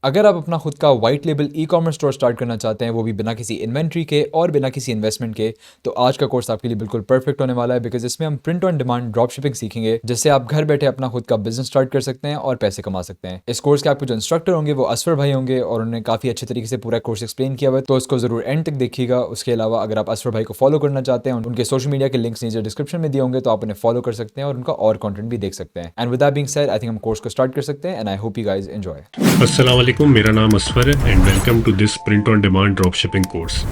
अगर आप अपना खुद का white label ecommerce store start करना चाहते हैं, वो भी बिना किसी इन्वेंट्री के और बिना किसी इन्वेस्टमेंट के, तो आज का कोर्स आपके लिए बिल्कुल परफेक्ट होने वाला है बिकॉज इसमें हम print on demand drop shipping सीखेंगे, जिससे आप घर बैठे अपना खुद का बिजनेस स्टार्ट कर सकते हैं और पैसे कमा सकते हैं। इस कोर्स के आपको जो इंस्ट्रक्टर होंगे वो असफर भाई होंगे और उन्होंने काफ़ी अच्छे तरीके से पूरा कोर्स एक्सप्लेन किया हुआ है, तो उसको ज़रूर एंड तक देखिएगा। उसके अलावा अगर आप असफर भाई को फॉलो करना चाहते हैं, उनके सोशल मीडिया के लिंक्स नीचे डिस्क्रिप्शन में दिए होंगे, तो आप उन्हें फॉलो कर सकते हैं और उनका और कंटेंट भी देख सकते हैं। And with that being said, I think हम कोर्स को स्टार्ट कर सकते हैं and I hope you guys enjoy. अस्सलाम वालेकुम, मेरा नाम असफर है and welcome to this print on demand drop shipping course.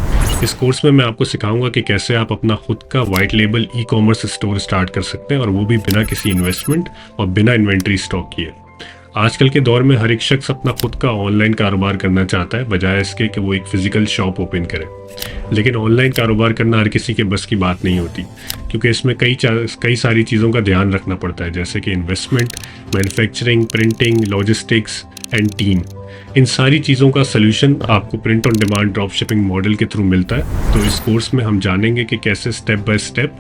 इस कोर्स में मैं आपको सिखाऊंगा कि कैसे आप अपना खुद का white label e commerce store start कर सकते हैं और वो भी बिना किसी इन्वेस्टमेंट और बिना इन्वेंट्री स्टॉक किए। आजकल के दौर में हर एक शख्स अपना खुद का ऑनलाइन कारोबार करना चाहता है, बजाय इसके कि वो एक फिजिकल शॉप ओपन करे। लेकिन ऑनलाइन कारोबार करना हर किसी के बस की बात नहीं होती, क्योंकि इसमें कई सारी चीज़ों का ध्यान रखना पड़ता है, जैसे कि investment, manufacturing, printing, logistics and team. इन सारी चीज़ों का सलूशन आपको print on demand drop shipping model के थ्रू मिलता है। तो इस कोर्स में हम जानेंगे कि कैसे स्टेप बाय स्टेप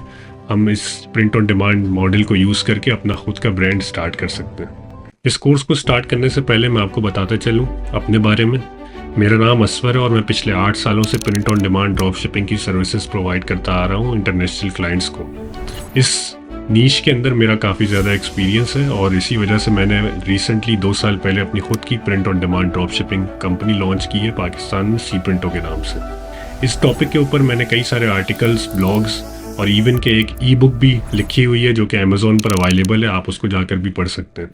हम इस प्रिंट ऑन डिमांड मॉडल को यूज़ करके अपना खुद का ब्रांड स्टार्ट कर सकते हैं। इस कोर्स को स्टार्ट करने से पहले मैं आपको बताता चलूँ अपने बारे में। मेरा नाम असफर है और मैं पिछले 8 सालों से print on demand drop shipping की सर्विसेज प्रोवाइड करता आ रहा हूँ इंटरनेशनल क्लाइंट्स को। इस नीश के अंदर मेरा काफ़ी ज़्यादा एक्सपीरियंस है और इसी वजह से मैंने रिसेंटली 2 साल पहले अपनी खुद की print on demand drop shipping company launch की है पाकिस्तान में, सी प्रिंटो के नाम से। इस टॉपिक के ऊपर मैंने कई सारे आर्टिकल्स, ब्लॉग्स और इवन के एक ई बुक भी लिखी हुई है जो कि अमेजोन पर अवेलेबल है, आप उसको जाकर भी पढ़ सकते हैं।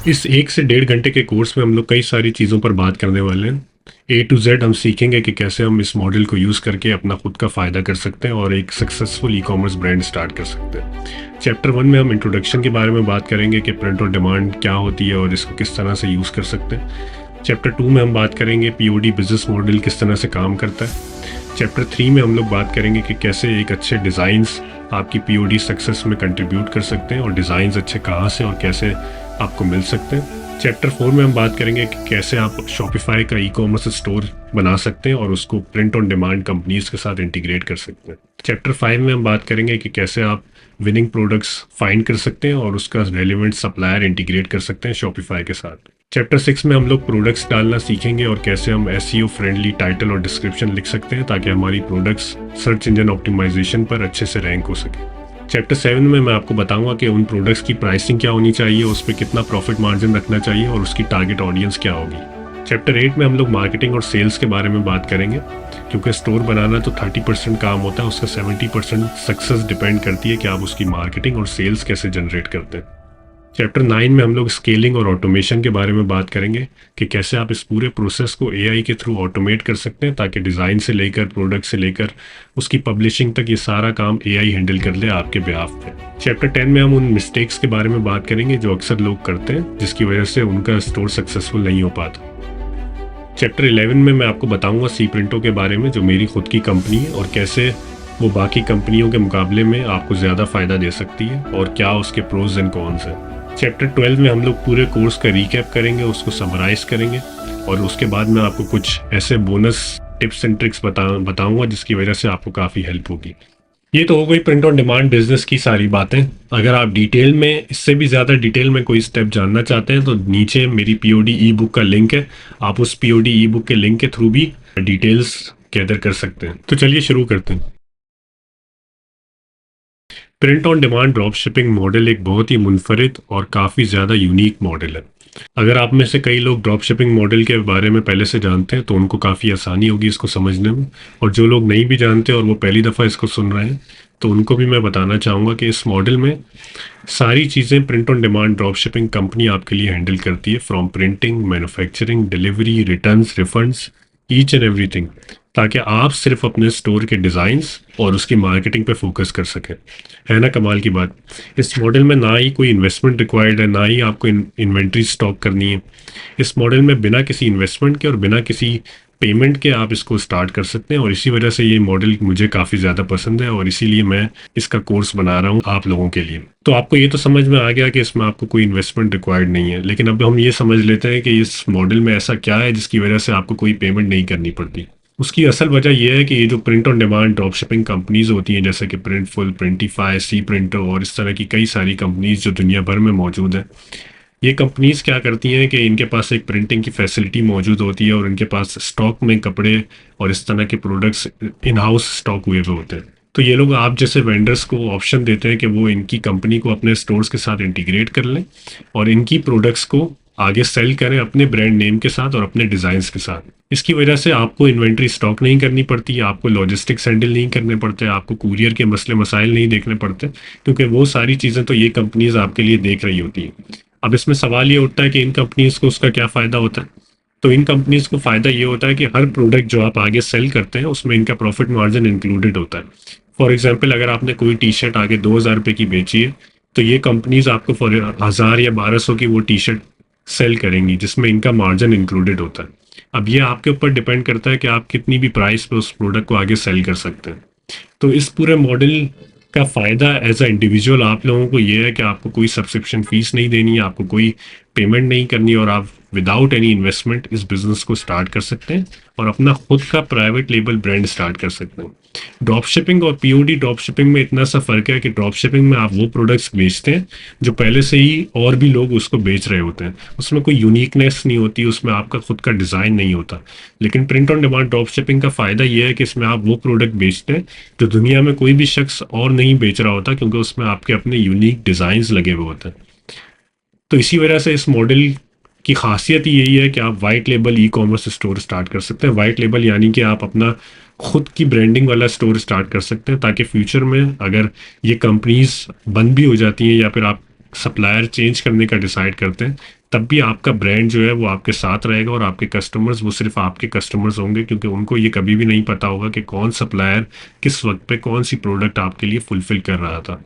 इस 1 से 1.5 घंटे के कोर्स में हम लोग कई सारी चीज़ों पर बात करने वाले हैं। A to Z हम सीखेंगे कि कैसे हम इस मॉडल को यूज़ करके अपना खुद का फ़ायदा कर सकते हैं और एक successful e commerce brand start कर सकते हैं। चैप्टर 1 में हम इंट्रोडक्शन के बारे में बात करेंगे कि प्रिंट ऑन डिमांड क्या होती है और इसको किस तरह से यूज़ कर सकते हैं। चैप्टर 2 में हम बात करेंगे POD बिजनेस मॉडल किस तरह से काम करता है। चैप्टर 3 में हम लोग बात करेंगे कि कैसे एक अच्छे डिज़ाइंस आपकी POD सक्सेस में कंट्रीब्यूट कर सकते हैं और डिज़ाइंस अच्छे कहाँ से और कैसे आपको मिल सकते हैं। चैप्टर 4 में हम बात करेंगे कि कैसे आप शॉपिफाई का ई कॉमर्स स्टोर बना सकते हैं और उसको प्रिंट ऑन डिमांड कंपनीज के साथ इंटीग्रेट कर सकते हैं। चैप्टर 5 में हम बात करेंगे कि कैसे आप विनिंग प्रोडक्ट्स फाइंड कर सकते हैं और उसका रेलिवेंट सप्लायर इंटीग्रेट कर सकते हैं शॉपिफाई के साथ। चैप्टर 6 में हम लोग प्रोडक्ट्स डालना सीखेंगे और कैसे हम SEO फ्रेंडली टाइटल और डिस्क्रिप्शन लिख सकते हैं ताकि हमारी प्रोडक्ट्स सर्च इंजन ऑप्टिमाइजेशन पर अच्छे से रैंक हो सके। चैप्टर 7 में मैं आपको बताऊंगा कि उन प्रोडक्ट्स की प्राइसिंग क्या होनी चाहिए, उस पर कितना प्रॉफिट मार्जिन रखना चाहिए और उसकी टारगेट ऑडियंस क्या होगी। चैप्टर 8 में हम लोग मार्केटिंग और सेल्स के बारे में बात करेंगे, क्योंकि स्टोर बनाना तो 30% काम होता है, उसका 70% सक्सेस डिपेंड करती है कि आप उसकी मार्केटिंग और सेल्स कैसे जनरेट करते हैं। चैप्टर 9 में हम लोग स्केलिंग और ऑटोमेशन के बारे में बात करेंगे कि कैसे आप इस पूरे प्रोसेस को AI के थ्रू ऑटोमेट कर सकते हैं ताकि डिज़ाइन से लेकर प्रोडक्ट से लेकर उसकी पब्लिशिंग तक ये सारा काम AI हैंडल कर ले आपके बिहाफ पे। चैप्टर 10 में हम उन मिस्टेक्स के बारे में बात करेंगे जो अक्सर लोग करते हैं, जिसकी वजह से उनका स्टोर सक्सेसफुल नहीं हो पाता। चैप्टर 11 में मैं आपको बताऊंगा सी प्रिंटो के बारे में, जो मेरी खुद की कंपनी है और कैसे वो बाकी कंपनियों के मुकाबले में आपको ज़्यादा फ़ायदा दे सकती है और क्या उसके प्रोज एंड कॉन्स हैं। चैप्टर 12 में हम लोग पूरे कोर्स का रिकैप करेंगे, उसको समराइज करेंगे और उसके बाद मैं आपको कुछ ऐसे बोनस टिप्स एंड ट्रिक्स बताऊंगा जिसकी वजह से आपको काफ़ी हेल्प होगी। ये तो हो गई प्रिंट ऑन डिमांड बिजनेस की सारी बातें। अगर आप डिटेल में, इससे भी ज़्यादा डिटेल में कोई स्टेप जानना चाहते हैं तो नीचे मेरी POD ई बुक का लिंक है, आप उस POD ई बुक के लिंक के थ्रू भी डिटेल्स गैदर कर सकते हैं। तो चलिए शुरू करते हैं। Print on demand drop shipping model एक बहुत ही मुनफरिद और काफ़ी ज़्यादा यूनिक मॉडल है। अगर आप में से कई लोग ड्रॉप शिपिंग मॉडल के बारे में पहले से जानते हैं तो उनको काफ़ी आसानी होगी इसको समझने में, और जो लोग नहीं भी जानते और वो पहली दफ़ा इसको सुन रहे हैं तो उनको भी मैं बताना चाहूँगा कि इस मॉडल में सारी चीज़ें print on demand drop shipping company आपके लिए हैंडल करती है, from printing, manufacturing, delivery, returns, refunds, each and everything, ताकि आप सिर्फ अपने स्टोर के डिज़ाइंस और उसकी मार्केटिंग पे फोकस कर सकें। है ना कमाल की बात। इस मॉडल में ना ही कोई इन्वेस्टमेंट रिक्वायर्ड है, ना ही आपको इन्वेंट्री स्टॉक करनी है। इस मॉडल में बिना किसी इन्वेस्टमेंट के और बिना किसी पेमेंट के आप इसको स्टार्ट कर सकते हैं और इसी वजह से ये मॉडल मुझे काफ़ी ज़्यादा पसंद है और इसीलिए मैं इसका कोर्स बना रहा हूँ आप लोगों के लिए। तो आपको ये तो समझ में आ गया कि इसमें आपको कोई इन्वेस्टमेंट रिक्वायर्ड नहीं है, लेकिन अब हम ये समझ लेते हैं कि इस मॉडल में ऐसा क्या है जिसकी वजह से आपको कोई पेमेंट नहीं करनी पड़ती। उसकी असल वजह यह है कि ये जो print on demand drop shipping companies होती हैं, जैसे कि प्रिंटफुल, प्रिंटिफाई, सी प्रिंटो और इस तरह की कई सारी कंपनीज जो दुनिया भर में मौजूद हैं, ये कंपनीज क्या करती हैं कि इनके पास एक प्रिंटिंग की फैसिलिटी मौजूद होती है और इनके पास स्टॉक में कपड़े और इस तरह के प्रोडक्ट्स इन हाउस स्टॉक हुए हुए होते हैं। तो ये लोग आप जैसे वेंडर्स को ऑप्शन देते हैं कि वो इनकी कंपनी को अपने स्टोर्स के साथ इंटीग्रेट कर लें और इनकी प्रोडक्ट्स को आगे सेल करें अपने ब्रांड नेम के साथ और अपने डिज़ाइंस के साथ। इसकी वजह से आपको इन्वेंट्री स्टॉक नहीं करनी पड़ती, आपको लॉजिस्टिक्स हैंडल नहीं करने पड़ते, आपको कुरियर के मसले मसाइल नहीं देखने पड़ते, क्योंकि वो सारी चीज़ें तो ये कंपनीज आपके लिए देख रही होती हैं। अब इसमें सवाल ये उठता है कि इन कंपनीज को उसका क्या फ़ायदा होता है। तो इन कंपनीज को फ़ायदा ये होता है कि हर प्रोडक्ट जो आप आगे सेल करते हैं उसमें इनका प्रॉफिट मार्जिन इंक्लूडेड होता है। फॉर एग्जाम्पल, अगर आपने कोई टी शर्ट आगे 2,000 रुपये की बेची है तो ये कंपनीज आपको फॉर 1,000 या 1,200 की वो टी शर्ट सेल करेंगी जिसमें इनका मार्जिन इंक्लूडेड होता है। अब ये आपके ऊपर डिपेंड करता है कि आप कितनी भी प्राइस पे उस प्रोडक्ट को आगे सेल कर सकते हैं। तो इस पूरे मॉडल का फ़ायदा एज अ इंडिविजुअल आप लोगों को ये है कि आपको कोई सब्सक्रिप्शन फीस नहीं देनी है, आपको कोई पेमेंट नहीं करनी और आप विदाउट एनी इन्वेस्टमेंट इस बिजनेस को स्टार्ट कर सकते हैं और अपना खुद का प्राइवेट लेबल ब्रांड स्टार्ट कर सकते हैं। ड्रॉप शिपिंग और पीओडी ड्रॉप शिपिंग में इतना सा फ़र्क है कि ड्रॉप शिपिंग में आप वो प्रोडक्ट्स बेचते हैं जो पहले से ही और भी लोग उसको बेच रहे होते हैं, उसमें कोई यूनिकनेस नहीं होती, उसमें आपका खुद का डिज़ाइन नहीं होता। लेकिन print on demand drop shipping का फ़ायदा ये है कि इसमें आप वो प्रोडक्ट बेचते हैं जो दुनिया में कोई भी शख्स और नहीं बेच रहा होता, क्योंकि उसमें आपके अपने यूनिक डिज़ाइंस लगे हुए होते हैं। तो इसी वजह से इस मॉडल की खासियत यही है कि आप white label e commerce store start कर सकते हैं। वाइट लेबल यानी कि आप अपना खुद की ब्रांडिंग वाला स्टोर स्टार्ट कर सकते हैं, ताकि फ्यूचर में अगर ये कंपनीज बंद भी हो जाती हैं या फिर आप सप्लायर चेंज करने का डिसाइड करते हैं, तब भी आपका ब्रांड जो है वो आपके साथ रहेगा और आपके कस्टमर्स वो सिर्फ आपके कस्टमर्स होंगे, क्योंकि उनको ये कभी भी नहीं पता होगा कि कौन सप्लायर किस वक्त पे कौन सी प्रोडक्ट आपके लिए फुलफिल कर रहा था।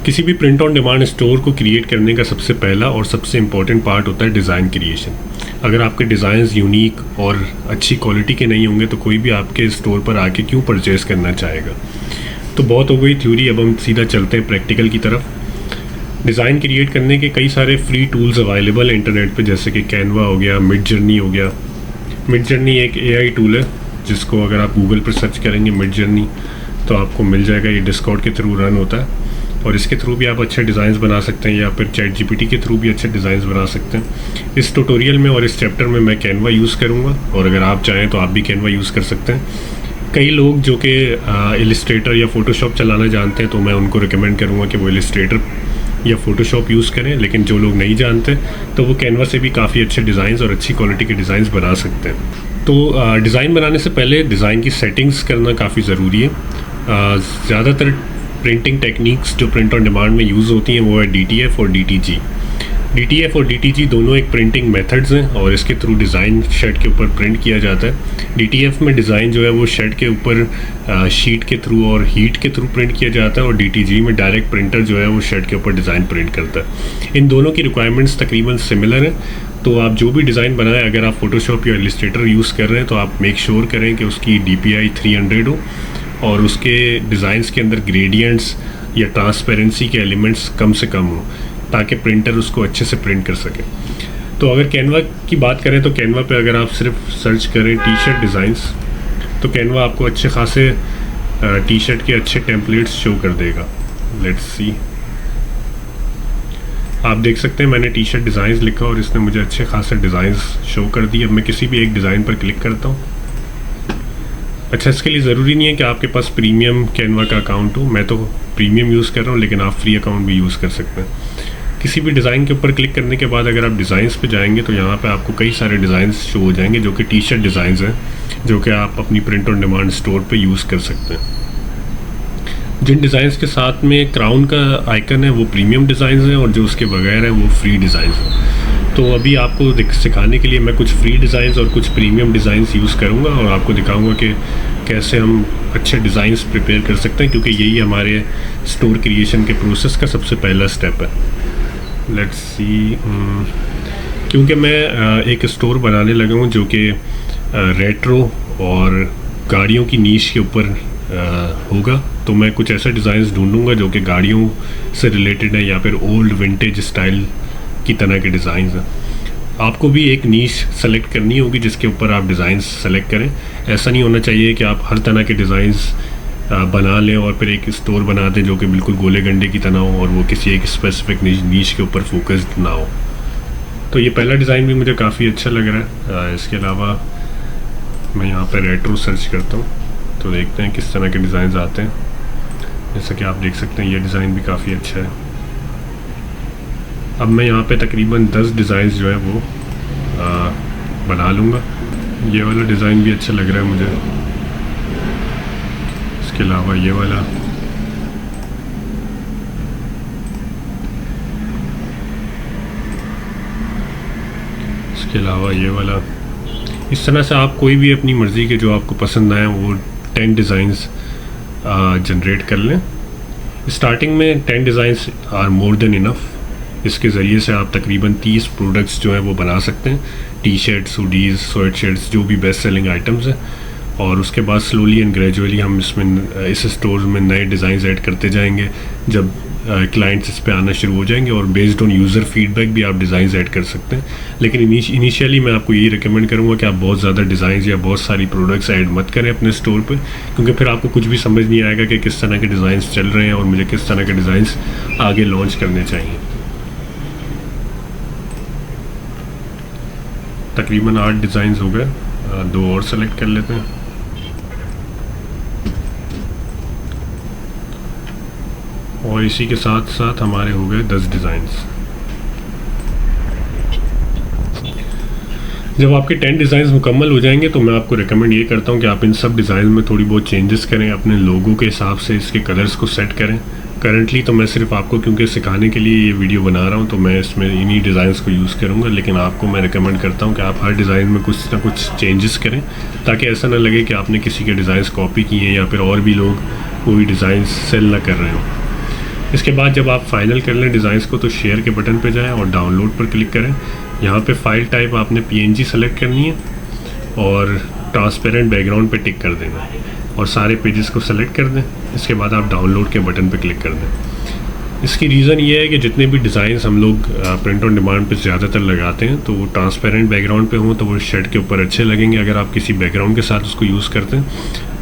किसी भी प्रिंट ऑन डिमांड स्टोर को क्रिएट करने का सबसे पहला और सबसे इम्पॉर्टेंट पार्ट होता है डिज़ाइन क्रिएशन। अगर आपके डिज़ाइंस यूनिक और अच्छी क्वालिटी के नहीं होंगे तो कोई भी आपके स्टोर पर आके क्यों परचेज करना चाहेगा। तो बहुत हो गई थ्योरी, अब हम सीधा चलते हैं प्रैक्टिकल की तरफ। डिज़ाइन क्रिएट करने के कई सारे फ्री टूल्स अवेलेबल हैं इंटरनेट पे, जैसे कि कैनवा हो गया, मिड जर्नी हो गया। मिड जर्नी एक AI टूल है जिसको अगर आप गूगल पर सर्च करेंगे मिड जर्नी तो आपको मिल जाएगा। ये डिस्कॉर्ड के थ्रू रन होता है और इसके थ्रू भी आप अच्छे डिज़ाइंस बना सकते हैं या फिर ChatGPT के थ्रू भी अच्छे डिज़ाइंस बना सकते हैं। इस ट्यूटोरियल में और इस चैप्टर में मैं कैनवा यूज़ करूँगा और अगर आप चाहें तो आप भी कैनवा यूज़ कर सकते हैं। कई लोग जो कि इलिस्ट्रेटर या फ़ोटोशॉप चलाना जानते हैं तो मैं उनको रिकमेंड करूँगा कि वो इलिस्ट्रेटर या फ़ोटोशॉप यूज़ करें, लेकिन जो लोग नहीं जानते तो वो कैनवा से भी काफ़ी अच्छे डिज़ाइंस और अच्छी क्वालिटी के डिज़ाइंस बना सकते हैं। तो डिज़ाइन बनाने से पहले डिज़ाइन की सेटिंग्स करना काफ़ी ज़रूरी है। ज़्यादातर प्रिंटिंग टेक्निक्स जो प्रिंट ऑन डिमांड में यूज़ होती हैं वो है DTF और DTG। DTF और DTG दोनों एक प्रिंटिंग मेथड्स हैं और इसके थ्रू डिज़ाइन शर्ट के ऊपर प्रिंट किया जाता है। DTF में डिज़ाइन जो है वो शर्ट के ऊपर शीट के थ्रू और हीट के थ्रू प्रिंट किया जाता है और DTG में डायरेक्ट प्रिंटर जो है वो शर्ट के ऊपर डिज़ाइन प्रिंट करता है। इन दोनों की रिक्वायरमेंट्स तकरीबन सिमिलर हैं। तो आप जो भी डिज़ाइन बनाएं, अगर आप फोटोशॉप या इलिस्ट्रेटर यूज़ कर रहे हैं तो आप मेक श्योर करें कि उसकी DPI 300 हो और उसके डिज़ाइंस के अंदर ग्रेडियंट्स या ट्रांसपेरेंसी के एलिमेंट्स कम से कम हो, ताकि प्रिंटर उसको अच्छे से प्रिंट कर सके। तो अगर कैनवा की बात करें तो कैनवा पे अगर आप सिर्फ सर्च करें टी शर्ट डिज़ाइंस तो कैनवा आपको अच्छे खासे टी शर्ट के अच्छे टेम्पलेट्स शो कर देगा। लेट्स सी, आप देख सकते हैं मैंने टी शर्ट डिज़ाइंस लिखा और इसने मुझे अच्छे खासे डिज़ाइंस शो कर दिए। अब मैं किसी भी एक डिज़ाइन पर क्लिक करता हूँ। अच्छा, इसके लिए ज़रूरी नहीं है कि आपके पास प्रीमियम कैनवा का अकाउंट हो। मैं तो प्रीमियम यूज़ कर रहा हूँ, लेकिन आप फ्री अकाउंट भी यूज़ कर सकते हैं। किसी भी डिज़ाइन के ऊपर क्लिक करने के बाद अगर आप डिज़ाइंस पे जाएंगे तो यहाँ पे आपको कई सारे डिज़ाइंस शो हो जाएंगे जो कि टी शर्ट डिज़ाइंस हैं, जो कि आप अपनी प्रिंट ऑन डिमांड स्टोर पे यूज़ कर सकते हैं। जिन डिज़ाइंस के साथ में क्राउन का आइकन है वो प्रीमियम डिज़ाइंस हैं और जो उसके बगैर हैं वो फ्री डिज़ाइंस हैं। तो अभी आपको सिखाने के लिए मैं कुछ फ्री डिज़ाइंस और कुछ प्रीमियम डिज़ाइंस यूज़ करूँगा और आपको दिखाऊँगा कि कैसे हम अच्छे डिज़ाइंस प्रिपेयर कर सकते हैं, क्योंकि यही हमारे स्टोर क्रिएशन के प्रोसेस का सबसे पहला स्टेप है। लेट्स सी, क्योंकि मैं एक स्टोर बनाने लगा हूँ जो कि रेट्रो और गाड़ियों की नीश के ऊपर होगा, तो मैं कुछ ऐसे डिज़ाइंस ढूंढूंगा जो कि गाड़ियों से रिलेटेड है या फिर ओल्ड विंटेज स्टाइल की तरह के डिज़ाइंस हैं। आपको भी एक नीश सेलेक्ट करनी होगी जिसके ऊपर आप डिज़ाइंस सेलेक्ट करें। ऐसा नहीं होना चाहिए कि आप हर तरह के डिज़ाइंस बना लें और फिर एक स्टोर बना दें जो कि बिल्कुल गोले गंडे की तरह हो और वो किसी एक स्पेसिफिक नीश के ऊपर फोकस्ड ना हो। तो ये पहला डिज़ाइन भी मुझे काफ़ी अच्छा लग रहा है। इसके अलावा मैं यहाँ पर रेट्रो सर्च करता हूँ तो देखते हैं किस तरह के डिज़ाइन आते हैं। जैसा कि आप देख सकते हैं ये डिज़ाइन भी काफ़ी अच्छा है। अब मैं यहाँ पे तकरीबन 10 डिज़ाइन जो है वो बना लूँगा। ये वाला डिज़ाइन भी अच्छा लग रहा है मुझे। इसके अलावा ये वाला, इसके अलावा ये वाला। इस तरह से आप कोई भी अपनी मर्ज़ी के जो आपको पसंद आए वो 10 डिज़ाइंस जनरेट कर लें। स्टार्टिंग में 10 designs are more than enough. इसके ज़रिए से आप तकरीबन 30 प्रोडक्ट्स जो हैं वो बना सकते हैं, T shirts, hoodies, sweat shirts, जो भी बेस्ट सेलिंग आइटम्स हैं। और उसके बाद स्लोली एंड ग्रेजुअली हम इसमें इस स्टोर में नए डिज़ाइन ऐड करते जाएंगे जब क्लाइंट्स इस पे आना शुरू हो जाएंगे। और बेस्ड ऑन यूज़र फीडबैक भी आप डिज़ाइन ऐड कर सकते हैं। लेकिन इनिशियली मैं आपको यही रिकमेंड करूँगा कि आप बहुत ज़्यादा डिज़ाइन या बहुत सारी प्रोडक्ट्स ऐड मत करें अपने स्टोर पर, क्योंकि फिर आपको कुछ भी समझ नहीं आएगा कि किस तरह के डिज़ाइन चल रहे हैं और मुझे किस तरह के डिज़ाइन आगे लॉन्च करने चाहिए। तकरीबन 8 डिज़ाइंस हो गए, 2 और सेलेक्ट कर लेते हैं। और इसी के साथ साथ हमारे हो गए 10 डिज़ाइंस। जब आपके 10 डिज़ाइंस मुकम्मल हो जाएंगे तो मैं आपको रिकमेंड ये करता हूँ कि आप इन सब डिज़ाइन में थोड़ी बहुत चेंजेस करें, अपने लोगों के हिसाब से इसके कलर्स को सेट करें। करंटली तो मैं सिर्फ आपको क्योंकि सिखाने के लिए ये वीडियो बना रहा हूँ तो मैं इसमें इन्हीं डिज़ाइंस को यूज़ करूँगा, लेकिन आपको मैं रिकमेंड करता हूँ कि आप हर डिज़ाइन में कुछ ना कुछ चेंजेस करें ताकि ऐसा ना लगे कि आपने किसी के डिज़ाइंस कॉपी किए हैं या फिर और भी लोग वही डिज़ाइन सेल ना कर रहे हों। इसके बाद जब आप फाइनल कर लें डिज़ाइंस को तो शेयर के बटन पर जाएँ और डाउनलोड पर क्लिक करें। यहाँ पर फाइल टाइप आपने PNG सेलेक्ट करनी है और ट्रांसपेरेंट बैकग्राउंड पर टिक कर देना है और सारे पेजेस को सेलेक्ट कर दें। इसके बाद आप डाउनलोड के बटन पर क्लिक कर दें। इसकी रीज़न ये है कि जितने भी डिज़ाइंस हम लोग प्रिंट ऑन डिमांड पे ज़्यादातर लगाते हैं तो वो ट्रांसपेरेंट बैकग्राउंड पे हों तो वो शर्ट के ऊपर अच्छे लगेंगे। अगर आप किसी बैकग्राउंड के साथ उसको यूज़ करते हैं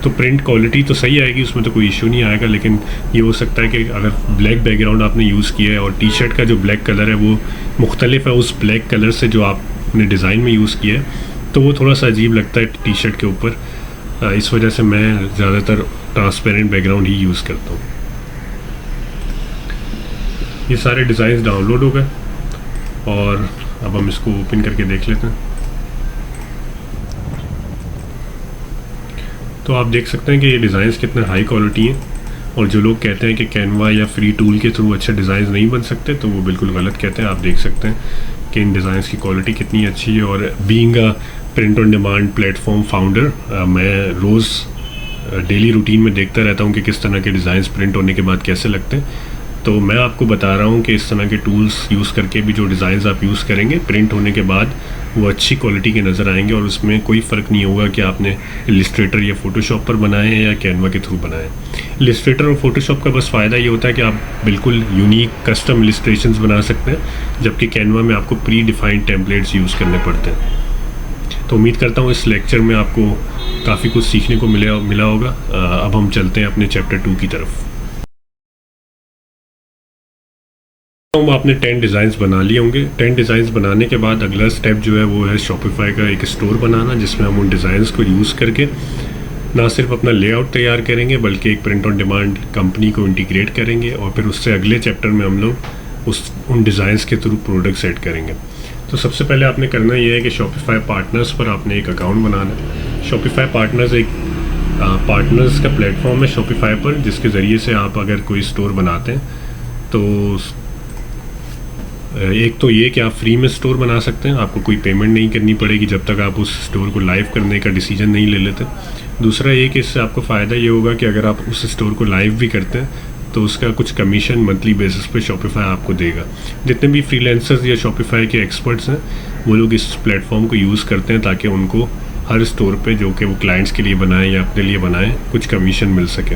तो प्रिंट क्वालिटी तो सही आएगी, उसमें तो कोई इशू नहीं आएगा। लेकिन ये हो सकता है कि अगर ब्लैक बैकग्राउंड आपने यूज़ किया है और टी शर्ट का जो ब्लैक कलर है वो मुख्तलिफ है उस ब्लैक कलर से जो आपने डिज़ाइन में यूज़ किया है तो वो थोड़ा सा अजीब लगता है टी शर्ट के ऊपर। इस वजह से मैं ज़्यादातर ट्रांसपेरेंट बैकग्राउंड ही यूज़ करता हूँ। ये सारे डिज़ाइन डाउनलोड हो गए और अब हम इसको ओपन करके देख लेते हैं। तो आप देख सकते हैं कि ये डिज़ाइंस कितने हाई क्वालिटी हैं और जो लोग कहते हैं कि कैनवा या फ्री टूल के थ्रू अच्छे डिज़ाइन नहीं बन सकते तो वो बिल्कुल गलत कहते हैं। आप देख सकते हैं कि इन डिज़ाइंस की क्वालिटी कितनी अच्छी है। और being a print on demand platform founder मैं रोज़ डेली रूटीन में देखता रहता हूँ कि किस तरह के डिज़ाइंस प्रिंट होने के बाद कैसे लगते हैं। तो मैं आपको बता रहा हूँ कि इस तरह के टूल्स यूज़ करके भी जो डिज़ाइंस आप यूज़ करेंगे प्रिंट होने के बाद वो अच्छी क्वालिटी के नज़र आएंगे और उसमें कोई फ़र्क नहीं होगा कि आपने इलिस्ट्रेटर या फ़ोटोशॉप पर बनाए हैं या कैनवा के थ्रू बनाए हैं। इलिस्ट्रेटर और फ़ोटोशॉप का बस फ़ायदा ये होता है कि आप बिल्कुल यूनिक कस्टम इलिस्ट्रेशंस बना सकते हैं, जबकि कैनवा में आपको प्री डिफाइंड टेम्पलेट्स यूज़ करने पड़ते हैं। तो उम्मीद करता हूँ इस लेक्चर में आपको काफ़ी कुछ सीखने को मिला होगा। अब हम चलते हैं अपने चैप्टर 2 की तरफ। आपने 10 डिज़ाइंस बना लिए होंगे। 10 डिज़ाइंस बनाने के बाद अगला स्टेप जो है वो है शॉपिफाई का एक स्टोर बनाना, जिसमें हम उन डिज़ाइंस को यूज़ करके ना सिर्फ अपना लेआउट तैयार करेंगे बल्कि एक प्रिंट ऑन डिमांड कंपनी को इंटीग्रेट करेंगे और फिर उससे अगले चैप्टर में हम लोग उन डिज़ाइंस के थ्रू प्रोडक्ट सेट करेंगे। तो सबसे पहले आपने करना ये है कि शॉपिफाई पार्टनर्स पर आपने एक अकाउंट बनाना है। शॉपिफाई पार्टनर्स एक पार्टनर्स का प्लेटफॉर्म है शॉपिफाई पर, जिसके ज़रिए से आप अगर कोई स्टोर बनाते हैं तो एक तो ये कि आप फ्री में स्टोर बना सकते हैं, आपको कोई पेमेंट नहीं करनी पड़ेगी जब तक आप उस स्टोर को लाइव करने का डिसीजन नहीं ले लेते। दूसरा ये कि इससे आपको फ़ायदा ये होगा कि अगर आप उस स्टोर को लाइव भी करते हैं तो उसका कुछ कमीशन मंथली बेसिस पे शॉपिफाई आपको देगा। जितने भी फ्रीलांसर्स या शॉपिफाई के एक्सपर्ट्स हैं वो लोग इस प्लेटफॉर्म को यूज़ करते हैं ताकि उनको हर स्टोर पे जो कि वो क्लाइंट्स के लिए बनाएं या अपने लिए बनाएं कुछ कमीशन मिल सके।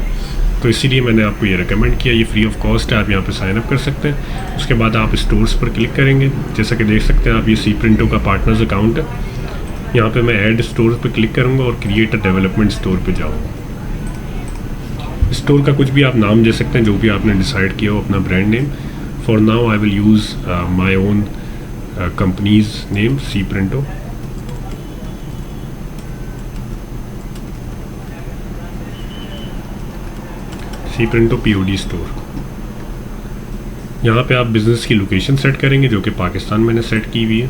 तो इसीलिए मैंने आपको ये रिकमेंड किया। ये फ्री ऑफ कॉस्ट है, आप यहाँ पे साइन अप कर सकते हैं। उसके बाद आप स्टोर्स पर क्लिक करेंगे। जैसा कि देख सकते हैं आप, ये सी प्रिंटो का पार्टनर्स अकाउंट है। यहाँ पे मैं ऐड स्टोर पर क्लिक करूँगा और क्रिएट अ डेवलपमेंट स्टोर पे जाऊँगा। स्टोर का कुछ भी आप नाम दे सकते हैं, जो भी आपने डिसाइड किया हो अपना brand name. For now I will use my own company's name, C Printo. C Printo POD store. यहाँ पे आप बिज़नेस की लोकेशन सेट करेंगे जो कि पाकिस्तान मैंने सेट की हुई है।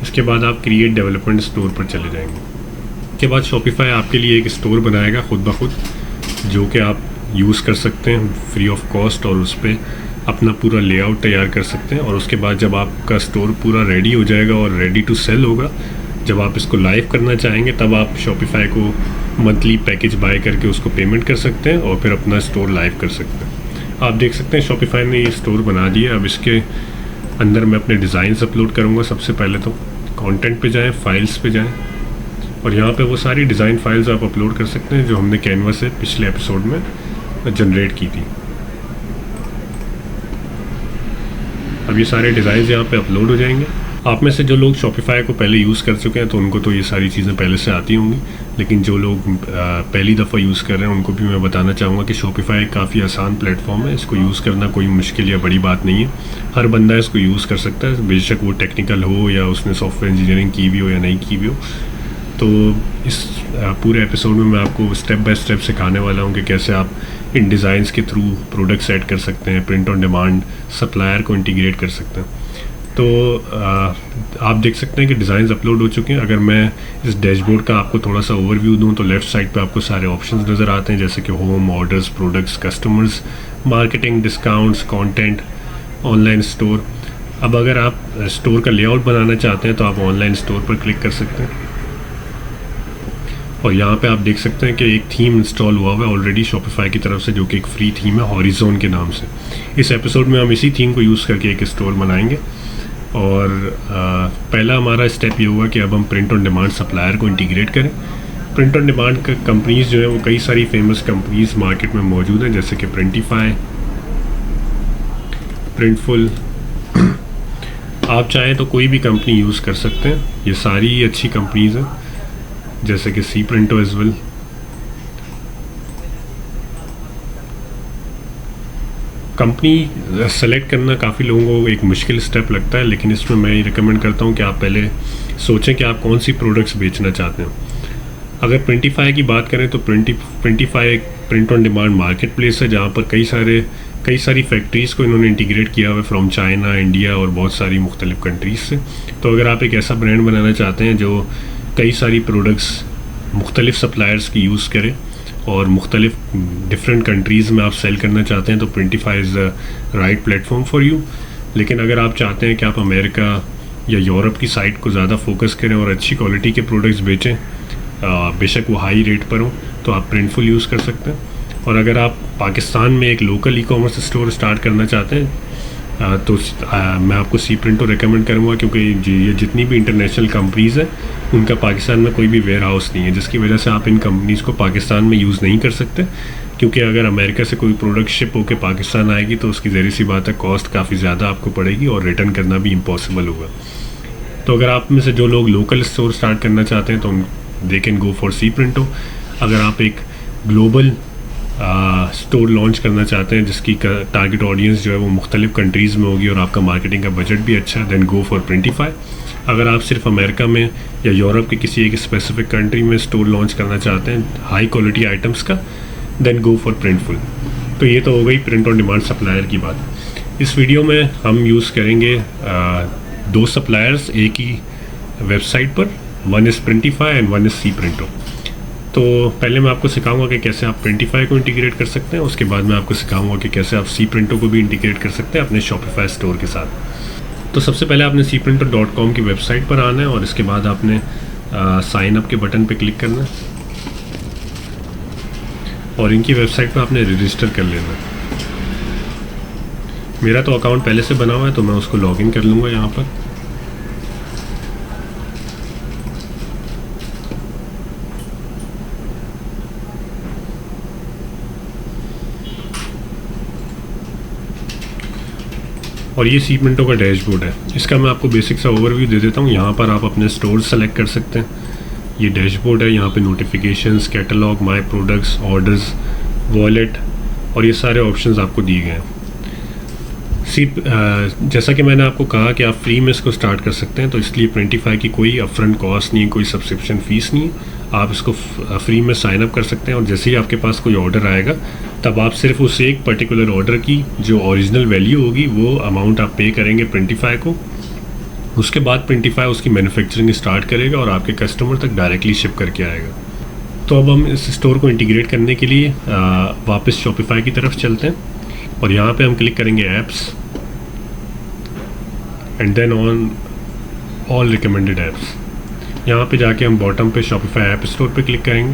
इसके बाद आप क्रिएट डेवलपमेंट स्टोर पर चले जाएंगे। इसके बाद शॉपिफाई आपके लिए एक स्टोर बनाएगा खुद ब खुद, जो कि आप यूज़ कर सकते हैं फ्री ऑफ कॉस्ट, और उस पर अपना पूरा लेआउट तैयार कर सकते हैं। और उसके बाद जब आपका स्टोर पूरा रेडी हो जाएगा और रेडी टू सेल होगा, जब आप इसको लाइव करना चाहेंगे, तब आप शॉपिफाई को मंथली पैकेज बाय करके उसको पेमेंट कर सकते हैं और फिर अपना स्टोर लाइव कर सकते हैं। आप देख सकते हैं शॉपिफाई ने ये स्टोर बना दिया। अब इसके अंदर मैं अपने डिज़ाइंस अपलोड करूँगा। सबसे पहले तो कंटेंट पे जाएं, फाइल्स पे जाएं, और यहाँ पे वो सारी डिज़ाइन फाइल्स आप अपलोड कर सकते हैं जो हमने कैनवा से पिछले एपिसोड में जनरेट की थी। अब ये सारे डिज़ाइंस यहाँ पे अपलोड हो जाएंगे। आप में से जो लोग शॉपिफाई को पहले यूज़ कर चुके हैं तो उनको तो ये सारी चीज़ें पहले से आती होंगी, लेकिन जो लोग पहली दफ़ा यूज़ कर रहे हैं उनको भी मैं बताना चाहूँगा कि शॉपिफाई काफ़ी आसान प्लेटफॉर्म है। इसको यूज़ करना कोई मुश्किल या बड़ी बात नहीं है, हर बंदा इसको यूज़ कर सकता है, बेशक वो टेक्निकल हो या उसने सॉफ्टवेयर इंजीनियरिंग की भी हो या नहीं की भी हो। तो इस पूरे एपिसोड में मैं आपको स्टेप बाय स्टेप सिखाने वाला हूँ कि कैसे आप इन डिज़ाइंस के थ्रू प्रोडक्ट सेट कर सकते हैं, प्रिंट ऑन डिमांड सप्लायर को इंटीग्रेट कर सकते हैं। तो आप देख सकते हैं कि डिज़ाइंस अपलोड हो चुके हैं। अगर मैं इस डैशबोर्ड का आपको थोड़ा सा ओवरव्यू दूं तो लेफ़्ट साइड पे आपको सारे ऑप्शंस नज़र आते हैं, जैसे कि home, orders, products, customers, marketing, discounts, content, online store. अब अगर आप स्टोर का लेआउट बनाना चाहते हैं तो आप ऑनलाइन स्टोर पर क्लिक कर सकते हैं, और यहाँ पे आप देख सकते हैं कि एक थीम इंस्टॉल हुआ हुआ है ऑलरेडी शॉपिफाई की तरफ से, जो कि एक फ्री थीम है हॉरिज़ॉन के नाम से। इस एपिसोड में हम इसी थीम को यूज़ करके एक स्टोर बनाएंगे, और पहला हमारा स्टेप ये हुआ कि अब हम प्रिंट ऑन डिमांड सप्लायर को इंटीग्रेट करें। प्रिंट ऑन डिमांड का कंपनीज़ जो है वो कई सारी फेमस कंपनीज़ मार्केट में मौजूद हैं, जैसे कि प्रिंटिफाई, प्रिंटफुल। आप चाहें तो कोई भी कंपनी यूज़ कर सकते हैं, ये सारी अच्छी कंपनीज़ हैं, जैसे कि सी प्रिंटो एज वेल। कंपनी सेलेक्ट करना काफ़ी लोगों को एक मुश्किल स्टेप लगता है, लेकिन इसमें मैं रिकमेंड करता हूँ कि आप पहले सोचें कि आप कौन सी प्रोडक्ट्स बेचना चाहते हैं। अगर प्रिंटिफाई की बात करें तो प्रिंटिफाई एक print on demand market place है, जहाँ पर कई सारी फैक्ट्रीज़ को इन्होंने इंटीग्रेट किया हुआ है फ्रॉम चाइना, इंडिया और बहुत सारी मुख्तलिफ कंट्रीज़ से। तो अगर आप एक ऐसा ब्रांड बनाना चाहते हैं जो कई सारी प्रोडक्ट्स मुख्तलिफ सप्लायर्स की यूज़ करें और मुख्तलिफ डिफरेंट कंट्रीज़ में आप सेल करना चाहते हैं, तो Printify is the right platform for you. लेकिन अगर आप चाहते हैं कि आप अमेरिका या यूरोप की साइट को ज़्यादा फोकस करें और अच्छी क्वालिटी के प्रोडक्ट्स बेचें, बेशक वो हाई रेट पर हो, तो आप प्रिंटफुल यूज़ कर सकते हैं। और अगर आप पाकिस्तान में एक लोकल ई-कॉमर्स स्टोर स्टार्ट करना चाहते हैं तो मैं आपको सी प्रिंटो रिकमेंड करूँगा, क्योंकि ये जितनी भी इंटरनेशनल कंपनीज़ हैं उनका पाकिस्तान में कोई भी वेयर हाउस नहीं है, जिसकी वजह से आप इन कंपनीज़ को पाकिस्तान में यूज़ नहीं कर सकते। क्योंकि अगर अमेरिका से कोई प्रोडक्ट शिप होकर पाकिस्तान आएगी तो उसकी ज़ाहिर सी बात है कॉस्ट काफ़ी ज़्यादा आपको पड़ेगी और रिटर्न करना भी इम्पॉसिबल होगा। तो अगर आप में से जो लोग लोकल स्टोर स्टार्ट करना चाहते हैं तो दे कैन गो फॉर सी प्रिंटो। अगर आप एक ग्लोबल स्टोर लॉन्च करना चाहते हैं जिसकी टारगेट ऑडियंस जो है वो मुख्तलिफ कंट्रीज़ में होगी और आपका मार्केटिंग का बजट भी अच्छा है, देन गो फॉर प्रिंटिफाई। अगर आप सिर्फ अमेरिका में या यूरोप के किसी एक स्पेसिफिक कंट्री में स्टोर लॉन्च करना चाहते हैं हाई क्वालिटी आइटम्स का, देन गो फॉर प्रिंटफुल। तो ये तो हो गई प्रिंट ऑन डिमांड सप्लायर की बात। इस वीडियो में हम यूज़ करेंगे दो सप्लायर्स एक ही वेबसाइट पर, one is Printify and one is C Printo. तो पहले मैं आपको सिखाऊंगा कि कैसे आप प्रिंटिफाई को इंटीग्रेट कर सकते हैं, उसके बाद मैं आपको सिखाऊंगा कि कैसे आप सी प्रिंटो को भी इंटीग्रेट कर सकते हैं अपने शॉपिफाई स्टोर के साथ। तो सबसे पहले आपने cprinto.com की वेबसाइट पर आना है और इसके बाद आपने साइन अप के बटन पे क्लिक करना है और इनकी वेबसाइट पर आपने रजिस्टर कर लेना है। मेरा तो अकाउंट पहले से बना हुआ है तो मैं उसको लॉगिन कर लूँगा यहाँ पर। और ये सी प्रिंटो का डैशबोर्ड है, इसका मैं आपको बेसिक सा ओवरव्यू दे देता हूँ। यहाँ पर आप अपने स्टोर सेलेक्ट कर सकते हैं। ये डैशबोर्ड है, यहाँ पे notifications, catalogue, my products, orders, wallet और ये सारे ऑप्शंस आपको दिए गए हैं। जैसा कि मैंने आपको कहा कि आप फ्री में इसको स्टार्ट कर सकते हैं, तो इसलिए प्रिंटिफाई की कोई अपफ्रंट कॉस्ट नहीं है, कोई सब्सक्रिप्शन फ़ीस नहीं है। आप इसको फ्री में साइन अप कर सकते हैं और जैसे ही आपके पास कोई ऑर्डर आएगा तब आप सिर्फ उस एक पर्टिकुलर ऑर्डर की जो ओरिजिनल वैल्यू होगी वो अमाउंट आप पे करेंगे प्रिंटिफाई को। उसके बाद प्रिंटिफाई उसकी मैन्युफैक्चरिंग स्टार्ट करेगा और आपके कस्टमर तक डायरेक्टली शिप करके आएगा। तो अब हम इस स्टोर को इंटीग्रेट करने के लिए वापस शॉपिफाई की तरफ चलते हैं और यहाँ पे हम क्लिक करेंगे apps and then on all recommended apps. यहाँ पे जाके हम बॉटम पे शॉपिफाई ऐप स्टोर पे क्लिक करेंगे।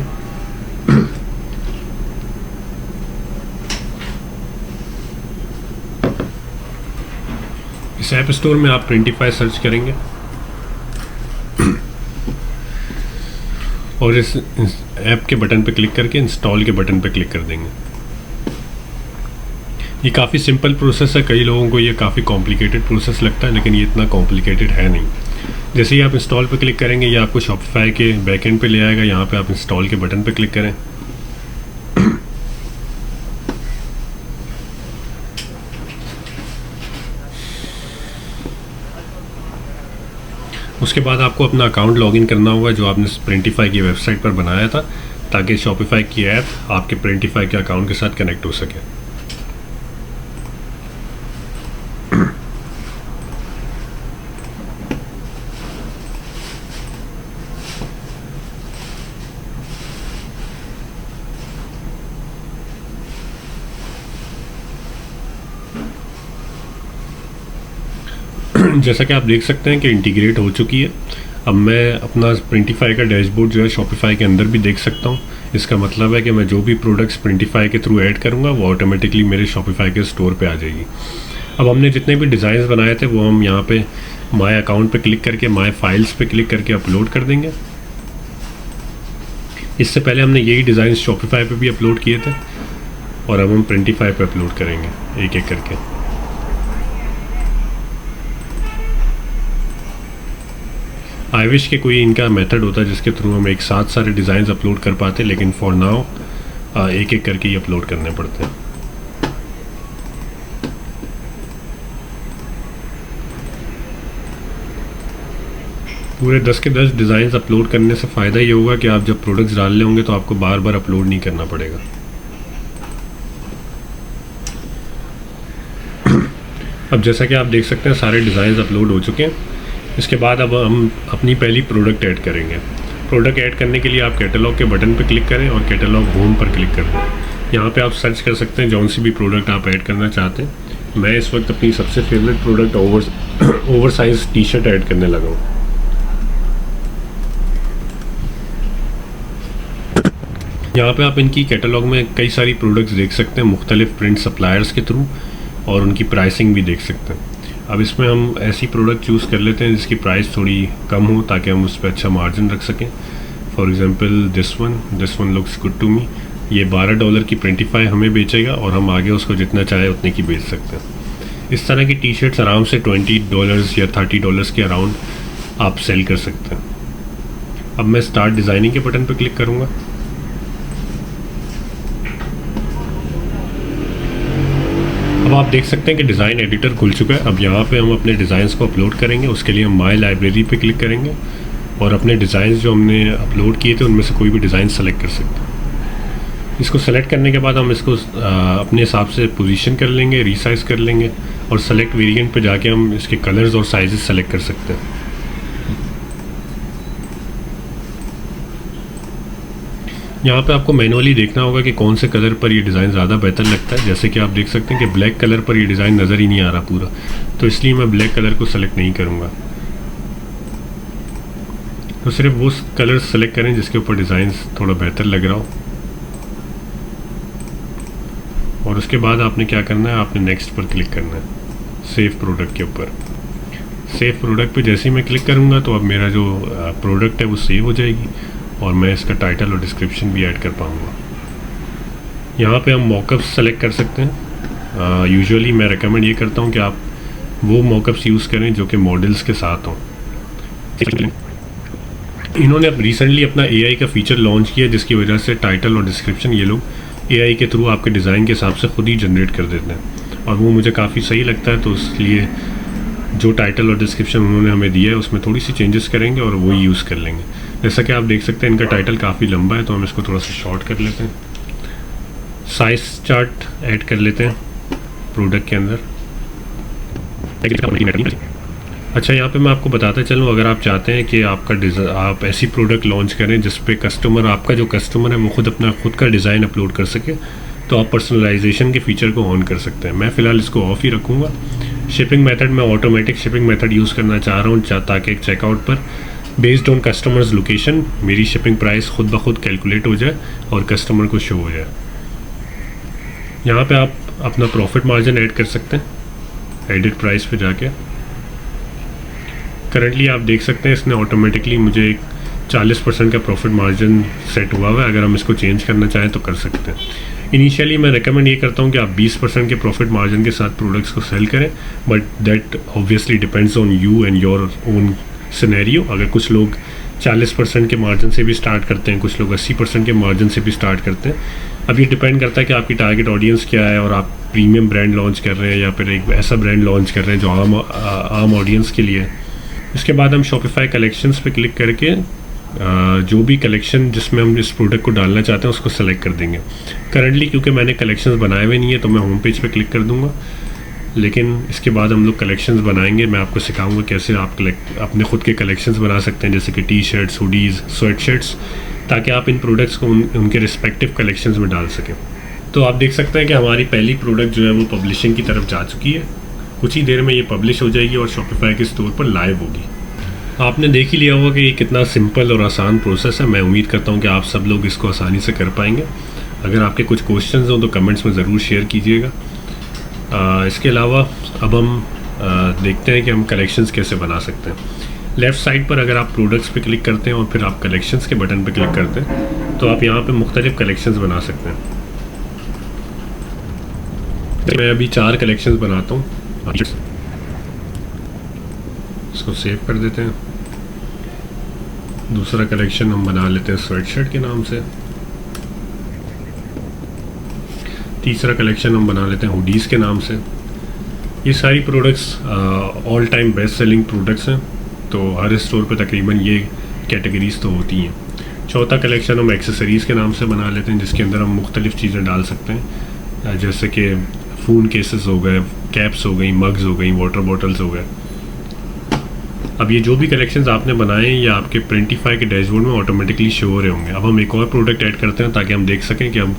इस ऐप स्टोर में आप प्रिंटिफाई सर्च करेंगे और इस ऐप के बटन पे क्लिक करके इंस्टॉल के बटन पे क्लिक कर देंगे। ये काफ़ी सिंपल प्रोसेस है, कई लोगों को ये काफ़ी कॉम्प्लिकेटेड प्रोसेस लगता है, लेकिन ये इतना कॉम्प्लिकेटेड है नहीं। जैसे ही आप इंस्टॉल पे क्लिक करेंगे ये आपको शॉपिफाई के बैकएंड पे ले आएगा। यहाँ पे आप इंस्टॉल के बटन पे क्लिक करें। उसके बाद आपको अपना अकाउंट लॉगिन करना होगा जो आपने प्रिंटिफाई की वेबसाइट पर बनाया था, ताकि शॉपिफाई की ऐप आपके प्रिंटिफाई के अकाउंट के साथ कनेक्ट हो सके। जैसा कि आप देख सकते हैं कि इंटीग्रेट हो चुकी है। अब मैं अपना प्रिंटिफाई का डैशबोर्ड जो है शॉपिफाई के अंदर भी देख सकता हूँ। इसका मतलब है कि मैं जो भी प्रोडक्ट्स प्रिंटिफाई के थ्रू ऐड करूँगा वो ऑटोमेटिकली मेरे शॉपिफाई के स्टोर पे आ जाएगी। अब हमने जितने भी डिज़ाइंस बनाए थे वो हम यहाँ पे माय अकाउंट पे क्लिक करके माय फाइल्स पे क्लिक करके अपलोड कर देंगे। इससे पहले हमने यही डिज़ाइन शॉपिफाई पे भी अपलोड किए थे और अब हम प्रिंटिफाई पे अपलोड करेंगे एक एक करके। आई विश के कोई इनका मेथड होता जिसके थ्रू हम एक साथ सारे डिज़ाइंस अपलोड कर पाते, लेकिन फॉर नाउ एक एक करके ही अपलोड करने पड़ते हैं। पूरे 10 के 10 डिज़ाइंस अपलोड करने से फ़ायदा ये होगा कि आप जब प्रोडक्ट्स डाल रहे होंगे तो आपको बार बार अपलोड नहीं करना पड़ेगा। अब जैसा कि आप देख सकते हैं सारे डिज़ाइंस अपलोड हो चुके हैं। इसके बाद अब हम अपनी पहली प्रोडक्ट ऐड करेंगे। प्रोडक्ट ऐड करने के लिए आप कैटलॉग के बटन पर क्लिक करें और कैटलॉग होम पर क्लिक कर दें। यहाँ पे आप सर्च कर सकते हैं जौन सी भी प्रोडक्ट आप ऐड करना चाहते हैं। मैं इस वक्त अपनी सबसे favourite product over size T shirt add करने लगा हूँ। यहाँ पे आप इनकी कैटलॉग में कई सारी प्रोडक्ट्स देख सकते हैं मुख्तलिफ प्रिंट सप्लायर्स के थ्रू, और उनकी प्राइसिंग भी देख सकते हैं। अब इसमें हम ऐसी प्रोडक्ट चूज़ कर लेते हैं जिसकी प्राइस थोड़ी कम हो ताकि हम उस पर अच्छा मार्जिन रख सकें। For example this one looks good to me. ये $12 की प्रिंटिफाई हमें बेचेगा और हम आगे उसको जितना चाहे उतने की बेच सकते हैं। इस तरह की टी शर्ट्स आराम से $20 या $30 के अराउंड आप सेल कर सकते हैं। अब मैं स्टार्ट डिज़ाइनिंग के बटन पर क्लिक करूँगा। अब आप देख सकते हैं कि डिज़ाइन एडिटर खुल चुका है। अब यहाँ पे हम अपने डिज़ाइंस को अपलोड करेंगे। उसके लिए हम माय लाइब्रेरी पे क्लिक करेंगे और अपने डिज़ाइंस जो हमने अपलोड किए थे उनमें से कोई भी डिज़ाइन सेलेक्ट कर सकते हैं। इसको सेलेक्ट करने के बाद हम इसको अपने हिसाब से पोजीशन कर लेंगे, रीसाइज कर लेंगे और सेलेक्ट वेरिएंट पे जाके हम इसके कलर्स और साइजेस सेलेक्ट कर सकते हैं। यहाँ पे आपको मैनुअली देखना होगा कि कौन से कलर पर ये डिज़ाइन ज़्यादा बेहतर लगता है। जैसे कि आप देख सकते हैं कि ब्लैक कलर पर ये डिज़ाइन नज़र ही नहीं आ रहा पूरा, तो इसलिए मैं ब्लैक कलर को सेलेक्ट नहीं करूँगा। तो सिर्फ वो कलर सेलेक्ट करें जिसके ऊपर डिज़ाइन थोड़ा बेहतर लग रहा हो। और उसके बाद आपने क्या करना है, आपने नेक्स्ट पर क्लिक करना है सेव प्रोडक्ट के ऊपर। सेव प्रोडक्ट पे जैसे ही मैं क्लिक करूँगा तो अब मेरा जो प्रोडक्ट है वो सेव हो जाएगी और मैं इसका टाइटल और डिस्क्रिप्शन भी ऐड कर पाऊँगा। यहाँ पे हम मॉकअप्स सेलेक्ट कर सकते हैं। यूजुअली मैं रेकमेंड ये करता हूँ कि आप वो मॉकअप्स यूज़ करें जो कि मॉडल्स के साथ हों। इन्होंने अब रिसेंटली अपना AI का फ़ीचर लॉन्च किया जिसकी वजह से टाइटल और डिस्क्रिप्शन ये लोग AI के थ्रू आपके डिज़ाइन के हिसाब से खुद ही जनरेट कर देते हैं, और वो मुझे काफ़ी सही लगता है। तो इसलिए जो टाइटल और डिस्क्रिप्शन उन्होंने हमें दिया है उसमें थोड़ी सी चेंजेस करेंगे और वही यूज़ कर लेंगे। जैसा कि आप देख सकते हैं इनका टाइटल काफ़ी लंबा है, तो हम इसको थोड़ा सा शॉर्ट कर लेते हैं। साइज चार्ट ऐड कर लेते हैं प्रोडक्ट के अंदर। अच्छा, यहाँ पे मैं आपको बताता चलूँ, अगर आप चाहते हैं कि आप ऐसी प्रोडक्ट लॉन्च करें जिस पे आपका जो कस्टमर है वो खुद का डिज़ाइन अपलोड कर सके, तो आप पर्सनलाइजेशन के फीचर को ऑन कर सकते हैं। मैं फ़िलहाल इसको ऑफ ही रखूँगा। शिपिंग मेथड में ऑटोमेटिक शिपिंग मेथड यूज़ करना चाह रहा हूँ, ताकि एक चेकआउट पर बेस्ड ऑन कस्टमर्स लोकेशन मेरी शिपिंग प्राइस खुद ब खुद कैलकुलेट हो जाए और कस्टमर को शो हो जाए। यहाँ पे आप अपना प्रॉफिट मार्जिन ऐड कर सकते हैं एडिट प्राइस पे जाके। करंटली आप देख सकते हैं इसने ऑटोमेटिकली मुझे एक 40% का प्रॉफिट मार्जिन सेट हुआ हुआ है। अगर हम इसको चेंज करना चाहें तो कर सकते हैं। इनिशियली मैं रेकमेंड ये करता हूँ कि आप 20% के प्रॉफिट मार्जिन के साथ प्रोडक्ट्स को सेल करें, but that obviously depends on you and your own scenario. अगर कुछ लोग 40% के मार्जिन से भी स्टार्ट करते हैं, कुछ लोग 80% के मार्जिन से भी स्टार्ट करते हैं। अब ये डिपेंड करता है कि आपकी टारगेट ऑडियंस क्या है और आप प्रीमियम ब्रांड लॉन्च कर रहे हैं या फिर एक ऐसा ब्रांड लॉन्च कर रहे हैं जो आम ऑडियंस के लिए है। इसके बाद हम शॉपिफाई कलेक्शंस पे क्लिक करके जो भी कलेक्शन जिसमें हम इस प्रोडक्ट को डालना चाहते हैं उसको सेलेक्ट कर देंगे। करंटली क्योंकि मैंने कलेक्शंस बनाए हुए नहीं है तो मैं होम पेज पे क्लिक कर दूंगा, लेकिन इसके बाद हम लोग कलेक्शंस बनाएंगे। मैं आपको सिखाऊंगा कैसे आप अपने खुद के कलेक्शंस बना सकते हैं, जैसे कि T shirts, hoodies, sweat shirts, ताकि आप इन प्रोडक्ट्स को उनके रिस्पेक्टिव कलेक्शंस में डाल सकें। तो आप देख सकते हैं कि हमारी पहली प्रोडक्ट जो है वो पब्लिशिंग की तरफ जा चुकी है। कुछ ही देर में ये पब्लिश हो जाएगी और शॉपिफाई के स्टोर पर लाइव होगी। आपने देख ही लिया होगा कि ये कितना सिंपल और आसान प्रोसेस है। मैं उम्मीद करता हूँ कि आप सब लोग इसको आसानी से कर पाएंगे। अगर आपके कुछ क्वेश्चंस हों तो कमेंट्स में ज़रूर शेयर कीजिएगा। इसके अलावा अब हम देखते हैं कि हम कलेक्शंस कैसे बना सकते हैं। लेफ़्ट साइड पर अगर आप प्रोडक्ट्स पे क्लिक करते हैं और फिर आप कलेक्शंस के बटन पे क्लिक करते हैं तो आप यहाँ पे मुख्तलिफ कलेक्शंस बना सकते हैं। मैं अभी 4 कलेक्शंस बनाता हूँ, इसको सेव कर देते हैं। दूसरा कलेक्शन हम बना लेते हैं स्वेट शर्ट के नाम से। तीसरा कलेक्शन हम बना लेते हैं हुडीज़ के नाम से। ये सारी products all time best selling products हैं, तो हर स्टोर पे तकरीबन ये कैटेगरीज तो होती हैं। चौथा कलेक्शन हम एक्सेसरीज़ के नाम से बना लेते हैं, जिसके अंदर हम मुख्तलिफ़ चीज़ें डाल सकते हैं, जैसे कि फ़ोन केसेस हो गए, कैप्स हो गई, मग्स हो गई, वाटर बॉटल्स हो गए। अब ये जो भी कलेक्शंस आपने बनाए हैं ये आपके प्रिंटिफाई के डैशबोर्ड में ऑटोमेटिकली शो हो रहे होंगे। अब हम एक और प्रोडक्ट ऐड करते हैं ताकि हम देख सकें कि अब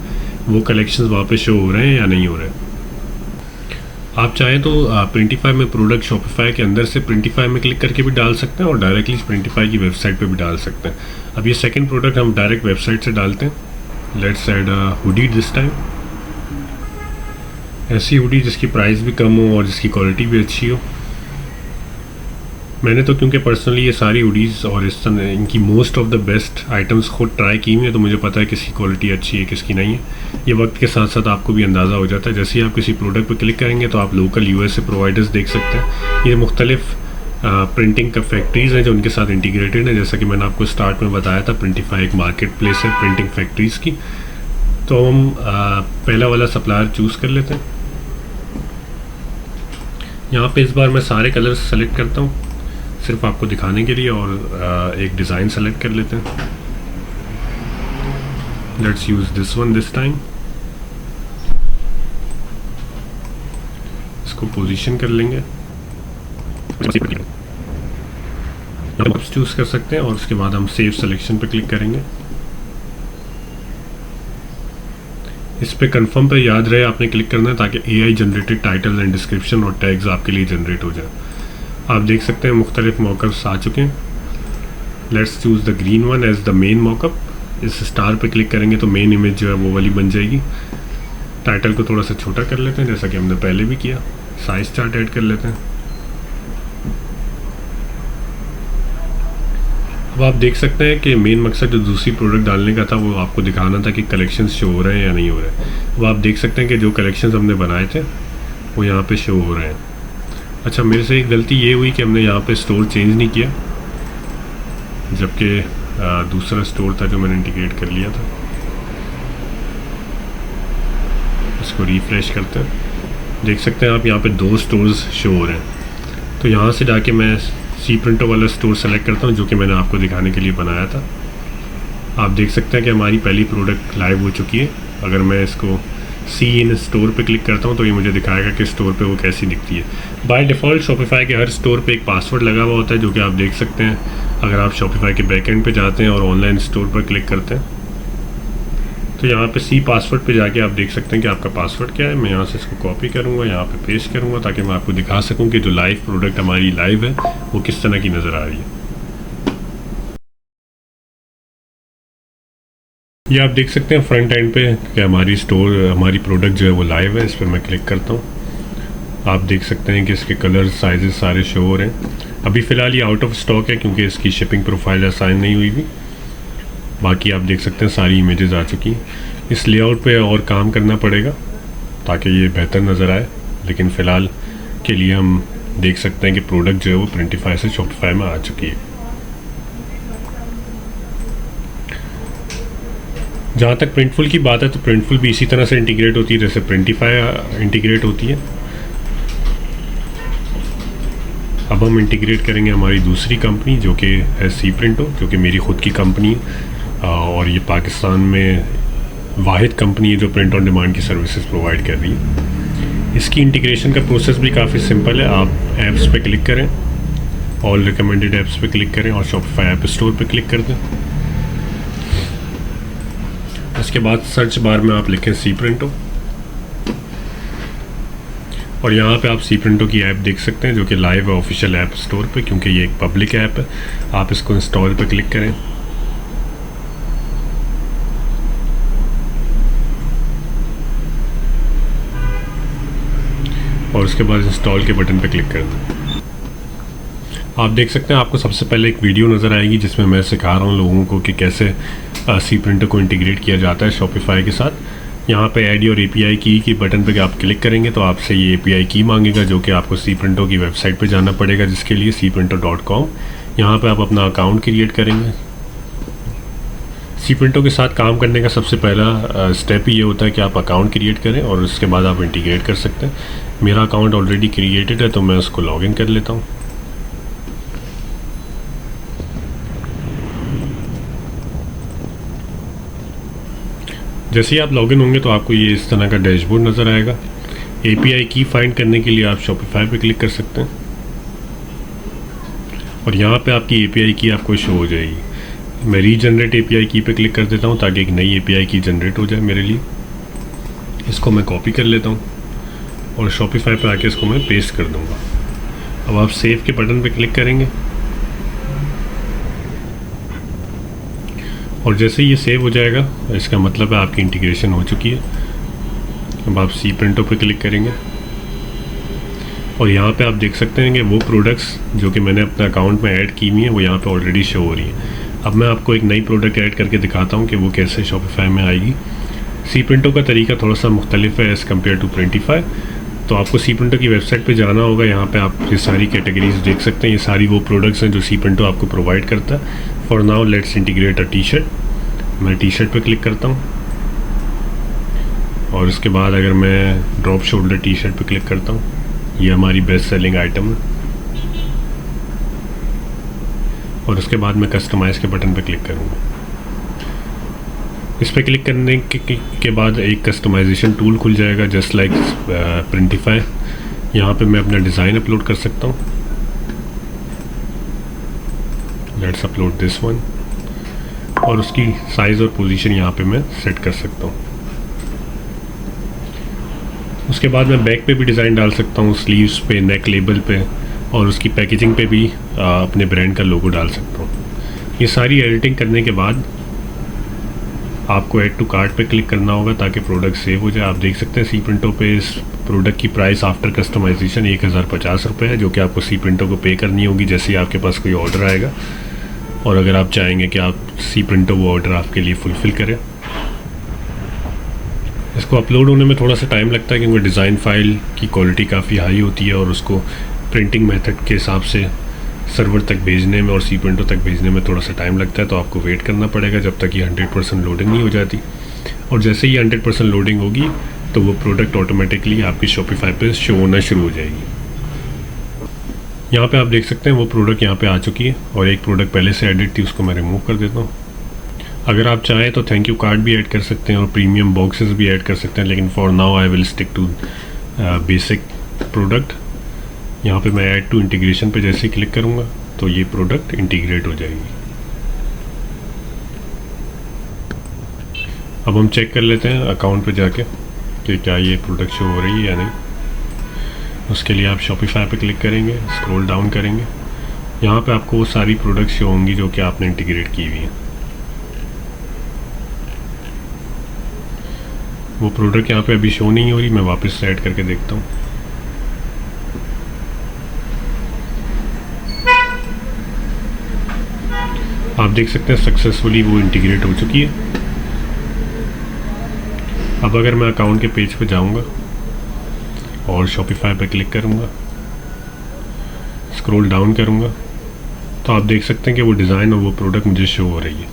वो कलेक्शंस वहाँ पे शो हो रहे हैं या नहीं हो रहे। आप चाहें तो प्रिंटिफाई में प्रोडक्ट शॉपिफाई के अंदर से प्रिंटिफाई में क्लिक करके भी डाल सकते हैं और डायरेक्टली प्रिंटिफाई की वेबसाइट पे भी डाल सकते हैं। अब ये सेकंड प्रोडक्ट हम डायरेक्ट वेबसाइट से डालते हैं। Let's add hoodie this time. ऐसी हुडी जिसकी प्राइस भी कम हो और जिसकी क्वालिटी भी अच्छी हो। मैंने तो क्योंकि पर्सनली ये सारी हुडीज़ और इस तरह इनकी most of the best items खुद ट्राई की हुई है, तो मुझे पता है किसकी क्वालिटी अच्छी है किसकी नहीं है। ये वक्त के साथ साथ आपको भी अंदाज़ा हो जाता है। जैसे ही आप किसी प्रोडक्ट पर क्लिक करेंगे तो आप लोकल यूएसए प्रोवाइडर्स देख सकते हैं। ये मुख्तलिफ प्रिंटिंग का फैक्ट्रीज़ हैं जो उनके साथ इंटीग्रेटेड है। जैसा कि मैंने आपको स्टार्ट में बताया था, प्रिंटिफाई एक मार्केट प्लेस है प्रिंटिंग फैक्ट्रीज़ की। तो हम पहला वाला सप्लायर चूज़ कर लेते हैं। यहाँ पे इस बार मैं सारे कलर्स सेलेक्ट करता हूँ सिर्फ आपको दिखाने के लिए, और एक डिज़ाइन सेलेक्ट कर लेते हैं। Let's use this one this time. इसको पोजीशन कर लेंगे, चूज़ कर सकते हैं और उसके बाद हम सेव सिलेक्शन पे क्लिक करेंगे। इस पे कंफर्म पे याद रहे आपने क्लिक करना है ताकि AI generated title and description और टैग्स आपके लिए जनरेट हो जाए। आप देख सकते हैं मुख्तलिफ मॉकअप्स आ चुके हैं। Let's choose the green one as the main mockup. इस स्टार पे क्लिक करेंगे तो मेन इमेज जो है वो वाली बन जाएगी। टाइटल को थोड़ा सा छोटा कर लेते हैं जैसा कि हमने पहले भी किया। साइज चार्ट ऐड कर लेते हैं। अब आप देख सकते हैं कि मेन मकसद जो दूसरी प्रोडक्ट डालने का था वो आपको दिखाना था कि कलेक्शंस शो हो रहे हैं या नहीं हो रहे हैं। वो आप देख सकते हैं कि जो कलेक्शंस हमने बनाए थे वो यहाँ पे शो हो रहे हैं। अच्छा, मेरे से एक गलती ये हुई कि हमने यहाँ पे स्टोर चेंज नहीं किया, जबकि दूसरा स्टोर था जो मैंने इंटीग्रेट कर लिया था। इसको रिफ़्रेश करते हैं। देख सकते हैं आप यहाँ पे 2 स्टोर्स शो हो रहे हैं। तो यहाँ से जाके मैं सी प्रिंटो वाला स्टोर सेलेक्ट करता हूँ जो कि मैंने आपको दिखाने के लिए बनाया था। आप देख सकते हैं कि हमारी पहली प्रोडक्ट लाइव हो चुकी है। अगर मैं इसको सी इन स्टोर पे क्लिक करता हूँ तो ये मुझे दिखाएगा कि स्टोर पे वो कैसी दिखती है। बाय डिफ़ॉल्ट शॉपिफाई के हर स्टोर पे एक पासवर्ड लगा हुआ होता है जो कि आप देख सकते हैं अगर आप शॉपिफाई के बैकएंड पे जाते हैं और ऑनलाइन स्टोर पर क्लिक करते हैं। तो यहाँ पे सी पासवर्ड पे जाके आप देख सकते हैं कि आपका पासवर्ड क्या है। मैं यहाँ से इसको कॉपी करूँगा, यहाँ पे पेस्ट करूँगा ताकि मैं आपको दिखा सकूँ कि जो लाइव प्रोडक्ट हमारी लाइव है वो किस तरह की नज़र आ रही है। ये आप देख सकते हैं फ्रंट एंड पे कि हमारी प्रोडक्ट जो है वो लाइव है। इस पर मैं क्लिक करता हूँ। आप देख सकते हैं कि इसके कलर साइजेस सारे शो हो रहे हैं। अभी फ़िलहाल ये आउट ऑफ स्टॉक है क्योंकि इसकी शिपिंग प्रोफाइल असाइन नहीं हुई भी। बाकी आप देख सकते हैं सारी इमेजेस आ चुकी हैं। इस लेआउट पे और काम करना पड़ेगा ताकि ये बेहतर नज़र आए, लेकिन फ़िलहाल के लिए हम देख सकते हैं कि प्रोडक्ट जो है वो प्रिंटिफाई से शॉपिफाई में आ चुकी है। जहाँ तक प्रिंटफुल की बात है तो प्रिंटफुल भी इसी तरह से इंटीग्रेट होती है जैसे प्रिंटिफाई इंटीग्रेट होती है। अब हम इंटीग्रेट करेंगे हमारी दूसरी कंपनी जो कि है सी प्रिंटो, जो कि मेरी ख़ुद की कंपनी है और ये पाकिस्तान में वाहिद कंपनी है जो प्रिंट ऑन डिमांड की सर्विसेज प्रोवाइड कर रही है। इसकी इंटीग्रेशन का प्रोसेस भी काफ़ी सिंपल है। आप ऐप्स पे क्लिक करें, ऑल रिकमेंडेड ऐप्स पे क्लिक करें और शॉपिफाई ऐप स्टोर पे क्लिक कर दें। इसके बाद सर्च बार में आप लिखें सी प्रिंटो और यहाँ पे आप सी प्रिंटो की ऐप देख सकते हैं जो कि लाइव है ऑफिशियल ऐप स्टोर पे, क्योंकि ये एक पब्लिक ऐप है। आप इसको इंस्टॉल पे क्लिक करें और उसके बाद इंस्टॉल के बटन पे क्लिक कर दें। आप देख सकते हैं आपको सबसे पहले एक वीडियो नज़र आएगी जिसमें मैं सिखा रहा हूँ लोगों को कि कैसे सी प्रिंटर को इंटीग्रेट किया जाता है शॉपिफाई के साथ। यहाँ पे ऐड और एपीआई की बटन पे आप क्लिक करेंगे तो आपसे ये एपीआई की मांगेगा जो कि आपको सी प्रिंटो की वेबसाइट पे जाना पड़ेगा, जिसके लिए cprinto.com। यहाँ पे आप अपना अकाउंट क्रिएट करेंगे। सी प्रिंटो के साथ काम करने का सबसे पहला स्टेप ये होता है कि आप अकाउंट क्रिएट करें और उसके बाद आप इंटीग्रेट कर सकते हैं। मेरा अकाउंट ऑलरेडी क्रिएटेड है तो मैं उसको लॉगिन कर लेता हूँ। जैसे ही आप लॉगिन होंगे तो आपको ये इस तरह का डैशबोर्ड नज़र आएगा। एपीआई की फाइंड करने के लिए आप शॉपिफाई पे क्लिक कर सकते हैं और यहाँ पे आपकी एपीआई की आपको शो हो जाएगी। मैं रीजनरेट एपीआई की पे क्लिक कर देता हूँ ताकि एक नई एपीआई की जनरेट हो जाए मेरे लिए। इसको मैं कॉपी कर लेता हूँ और शॉपिफाई पे आके इसको मैं पेस्ट कर दूँगा। अब आप सेव के बटन पे क्लिक करेंगे और जैसे ही ये सेव हो जाएगा इसका मतलब है आपकी इंटीग्रेशन हो चुकी है। अब आप सी प्रिंटो पे क्लिक करेंगे और यहाँ पे आप देख सकते हैं कि वो प्रोडक्ट्स जो कि मैंने अपने अकाउंट में ऐड की हुई हैं वो यहाँ पे ऑलरेडी शो हो रही हैं। अब मैं आपको एक नई प्रोडक्ट ऐड करके दिखाता हूँ कि वो कैसे शॉपिफाई में आएगी। सी प्रिंटो का तरीका थोड़ा सा मुख्तलिफ है एज़ कम्पेयर टू प्रिंटिफाई। तो आपको सी प्रिंटो की वेबसाइट पे जाना होगा। यहाँ पे आप ये सारी कैटेगरीज देख सकते हैं। ये सारी वो प्रोडक्ट्स हैं जो सी प्रिंटो आपको प्रोवाइड करता है। For now let's integrate a T shirt. मैं टी शर्ट पे क्लिक करता हूँ और उसके बाद अगर मैं ड्रॉप शोल्डर टी शर्ट पे क्लिक करता हूँ, ये हमारी बेस्ट सेलिंग आइटम है। और उसके बाद मैं कस्टमाइज़ के बटन पे क्लिक करूँगा। इस पर क्लिक करने के बाद एक कस्टमाइजेशन टूल खुल जाएगा जस्ट लाइक प्रिंटिफाई। यहाँ पे मैं अपना डिज़ाइन अपलोड कर सकता हूँ। लेट्स अपलोड दिस वन और उसकी साइज़ और पोजीशन यहाँ पे मैं सेट कर सकता हूँ। उसके बाद मैं बैक पे भी डिज़ाइन डाल सकता हूँ, स्लीव्स पे, नेक लेबल पे और उसकी पैकेजिंग पे भी अपने ब्रांड का लोगो डाल सकता हूँ। ये सारी एडिटिंग करने के बाद आपको ऐड टू कार्ट पे क्लिक करना होगा ताकि प्रोडक्ट सेव हो जाए। आप देख सकते हैं सी प्रिंटो पे इस प्रोडक्ट की प्राइस आफ्टर कस्टमाइजेशन 1050 रुपये है, जो कि आपको सी प्रिंटो को पे करनी होगी जैसे ही आपके पास कोई ऑर्डर आएगा। और अगर आप चाहेंगे कि आप सी प्रिंटो वो ऑर्डर आपके लिए फुलफ़िल करें। इसको अपलोड होने में थोड़ा सा टाइम लगता है क्योंकि डिज़ाइन फाइल की क्वालिटी काफ़ी हाई होती है और उसको प्रिंटिंग मेथड के हिसाब से सर्वर तक भेजने में और सी प्रिंटो तक भेजने में थोड़ा सा टाइम लगता है। तो आपको वेट करना पड़ेगा जब तक ये 100% लोडिंग नहीं हो जाती। और जैसे ही 100% लोडिंग होगी तो वो प्रोडक्ट ऑटोमेटिकली आपकी शॉपिफाई पे शो होना शुरू हो जाएगी। यहाँ पे आप देख सकते हैं वो प्रोडक्ट यहाँ पे आ चुकी है, और एक प्रोडक्ट पहले से एडिट थी उसको मैं रिमूव कर देता हूँ। अगर आप चाहें तो थैंक यू कार्ड भी ऐड कर सकते हैं और प्रीमियम बॉक्सेस भी ऐड कर सकते हैं, लेकिन for now I will stick to basic product. यहाँ पे मैं ऐड टू इंटीग्रेशन पे जैसे ही क्लिक करूँगा तो ये प्रोडक्ट इंटीग्रेट हो जाएगी। अब हम चेक कर लेते हैं अकाउंट पे जाके कि क्या ये प्रोडक्ट शो हो रही है या नहीं। उसके लिए आप शॉपिफाई पे क्लिक करेंगे, स्क्रॉल डाउन करेंगे, यहाँ पे आपको वो सारी प्रोडक्ट शो होंगी जो कि आपने इंटीग्रेट की हुई हैं। वो प्रोडक्ट यहाँ पे अभी शो नहीं हो रही, मैं वापस से ऐड करके देखता हूँ। आप देख सकते हैं सक्सेसफुली वो इंटीग्रेट हो चुकी है। अब अगर मैं अकाउंट के पेज पे जाऊंगा और शॉपिफाई पे क्लिक करूंगा, स्क्रॉल डाउन करूंगा, तो आप देख सकते हैं कि वो डिज़ाइन और वो प्रोडक्ट मुझे शो हो रही है।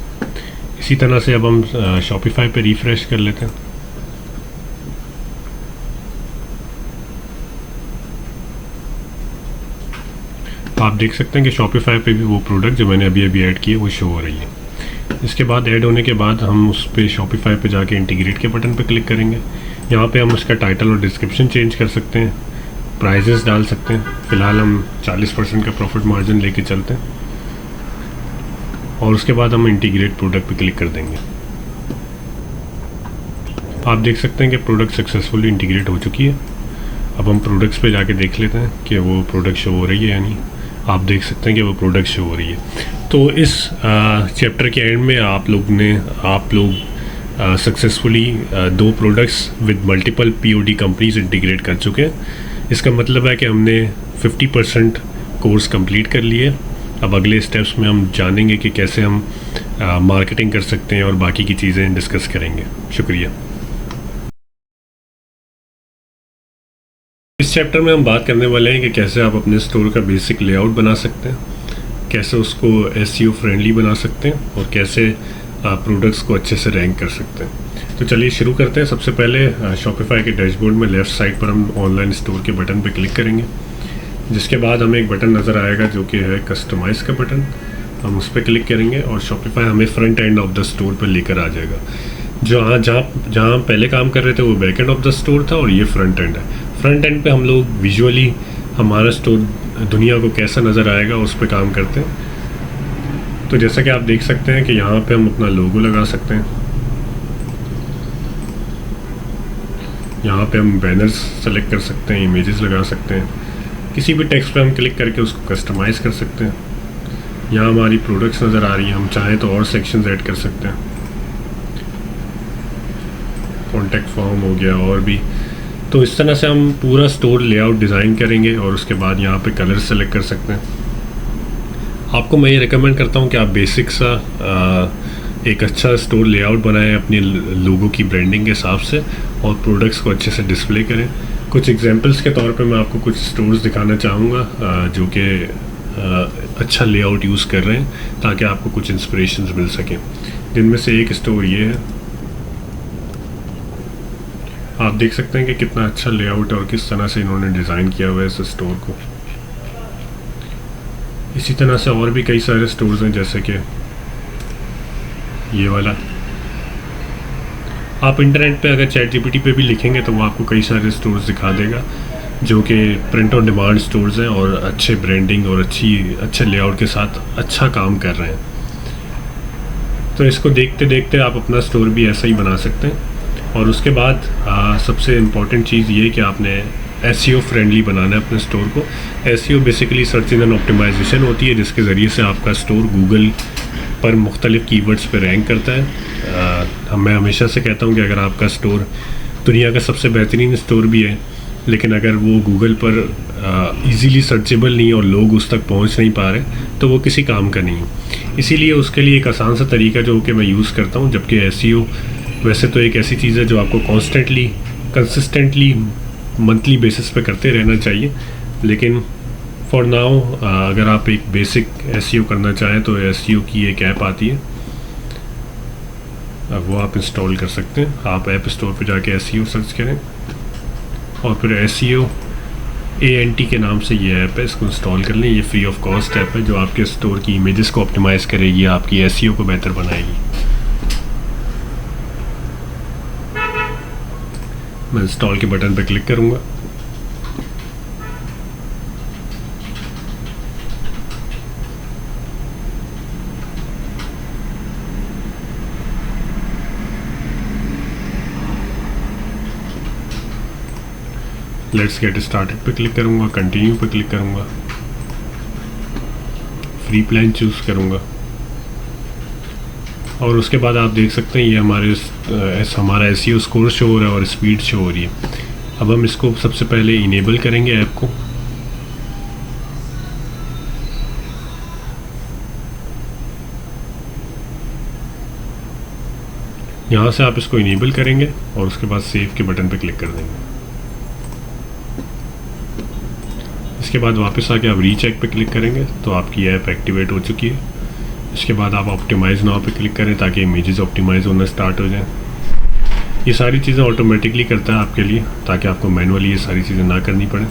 इसी तरह से अब हम शॉपिफाई पे रिफ़्रेश कर लेते हैं। आप देख सकते हैं कि शॉपिफाई पे भी वो प्रोडक्ट जो मैंने अभी अभी ऐड की है वो शो हो रही है। इसके बाद ऐड होने के बाद हम उस पर शॉपिफाई पे जाके इंटीग्रेट के बटन पे क्लिक करेंगे। यहाँ पे हम उसका टाइटल और डिस्क्रिप्शन चेंज कर सकते हैं, प्राइजेस डाल सकते हैं। फ़िलहाल हम 40% का प्रॉफिट मार्जिन लेके चलते हैं, और उसके बाद हम इंटीग्रेट प्रोडक्ट पे क्लिक कर देंगे। आप देख सकते हैं कि प्रोडक्ट सक्सेसफुली इंटीग्रेट हो चुकी है। अब हम प्रोडक्ट्स पे जाके देख लेते हैं कि वो प्रोडक्ट शो हो रही है या नहीं। आप देख सकते हैं कि वो प्रोडक्ट शो हो रही है। तो इस चैप्टर के एंड में आप लोग successfully 2 products with multiple POD companies integrate कर चुके हैं। इसका मतलब है कि हमने 50% कोर्स कंप्लीट कर लिए। अब अगले स्टेप्स में हम जानेंगे कि कैसे हम मार्केटिंग कर सकते हैं और बाकी की चीज़ें डिस्कस करेंगे। शुक्रिया। इस चैप्टर में हम बात करने वाले हैं कि कैसे आप अपने स्टोर का बेसिक लेआउट बना सकते हैं, कैसे उसको एसईओ फ्रेंडली बना सकते हैं, और कैसे प्रोडक्ट्स को अच्छे से रैंक कर सकते हैं। तो चलिए शुरू करते हैं। सबसे पहले शॉपिफाई के डैशबोर्ड में लेफ़्ट साइड पर हम ऑनलाइन स्टोर के बटन पर क्लिक करेंगे, जिसके बाद हमें एक बटन नज़र आएगा जो कि है कस्टमाइज़ का बटन। हम उस पर क्लिक करेंगे और शॉपिफाई हमें front end of the store पर लेकर आ जाएगा। जहाँ पहले काम कर रहे थे वो back end of the store था, और ये फ्रंट एंड है। फ्रंट एंड पे हम लोग विजुअली हमारा स्टोर दुनिया को कैसा नज़र आएगा उस पर काम करते हैं। तो जैसा कि आप देख सकते हैं कि यहाँ पे हम अपना लोगो लगा सकते हैं, यहाँ पे हम बैनर्स सेलेक्ट कर सकते हैं, इमेजेस लगा सकते हैं, किसी भी टेक्स्ट पे हम क्लिक करके उसको कस्टमाइज़ कर सकते हैं। यहाँ हमारी प्रोडक्ट्स नज़र आ रही हैं, हम चाहें तो और सेक्शंस ऐड कर सकते हैं, कॉन्टैक्ट फॉर्म हो गया और भी। तो इस तरह से हम पूरा स्टोर लेआउट डिज़ाइन करेंगे, और उसके बाद यहाँ पे कलर सेलेक्ट कर सकते हैं। आपको मैं ये रिकमेंड करता हूँ कि आप बेसिक सा एक अच्छा स्टोर लेआउट बनाएं अपने लोगों की ब्रांडिंग के हिसाब से, और प्रोडक्ट्स को अच्छे से डिस्प्ले करें। कुछ एग्जांपल्स के तौर पे मैं आपको कुछ स्टोर्स दिखाना चाहूँगा जो कि अच्छा लेआउट यूज़ कर रहे हैं, ताकि आपको कुछ इंस्पिरेशंस मिल सकें। जिनमें से एक स्टोर ये है। आप देख सकते हैं कि कितना अच्छा लेआउट है और किस तरह से इन्होंने डिज़ाइन किया हुआ है इस स्टोर को। इसी तरह से और भी कई सारे स्टोर्स हैं, जैसे कि ये वाला। आप इंटरनेट पे अगर चैट जीपीटी पे भी लिखेंगे तो वो आपको कई सारे स्टोर्स दिखा देगा जो कि प्रिंट ऑन डिमांड स्टोर्स हैं और अच्छे ब्रांडिंग और अच्छे लेआउट के साथ अच्छा काम कर रहे हैं। तो इसको देखते देखते आप अपना स्टोर भी ऐसा ही बना सकते हैं। और उसके बाद सबसे इम्पॉर्टेंट चीज़ ये कि आपने एसईओ फ्रेंडली बनाना है अपने स्टोर को। SEO basically search engine optimization होती है, जिसके ज़रिए से आपका स्टोर गूगल पर मुख्तलिफ़ कीवर्ड्स पे रैंक करता है। मैं हमेशा से कहता हूँ कि अगर आपका स्टोर दुनिया का सबसे बेहतरीन स्टोर भी है, लेकिन अगर वो गूगल पर इजीली सर्चेबल नहीं और लोग उस तक पहुँच नहीं पा रहे, तो वो किसी काम का नहीं है। इसीलिए उसके लिए एक आसान सा तरीका जो कि मैं यूज़ करता हूँ, जबकि एसईओ वैसे तो एक ऐसी चीज़ है जो आपको कंसिस्टेंटली मंथली बेसिस पे करते रहना चाहिए, लेकिन फॉर नाउ अगर आप एक बेसिक एसईओ करना चाहें तो एसईओ की एक ऐप आती है, अब वो आप इंस्टॉल कर सकते हैं। आप ऐप स्टोर पे जाके SEO सर्च करें और फिर SEO ANT के नाम से ये ऐप है, इसको इंस्टॉल कर लें। ये फ्री ऑफ कॉस्ट ऐप है जो आपके स्टोर की इमेजेस को ऑप्टिमाइज़ करेगी, आपकी SEO को बेहतर बनाएगी। मैं इंस्टॉल के बटन पर क्लिक करूँगा। लेट्स गेट स्टार्टेड पे क्लिक करूँगा, कंटिन्यू पे क्लिक करूँगा, फ्री प्लान चूज़ करूँगा और उसके बाद आप देख सकते हैं ये हमारा SEO स्कोर शो हो रहा है और स्पीड शो हो रही है। अब हम इसको सबसे पहले इनेबल करेंगे ऐप को। यहाँ से आप इसको इनेबल करेंगे और उसके बाद सेव के बटन पे क्लिक कर देंगे। इसके बाद वापस आके आप रीचेक पे क्लिक करेंगे तो आपकी ऐप एक्टिवेट हो चुकी है। इसके बाद आप ऑप्टिमाइज़ नाउ पे क्लिक करें ताकि इमेजेस ऑप्टिमाइज़ होना स्टार्ट हो जाएं। ये सारी चीज़ें ऑटोमेटिकली करता है आपके लिए ताकि आपको मैनुअली ये सारी चीज़ें ना करनी पड़े।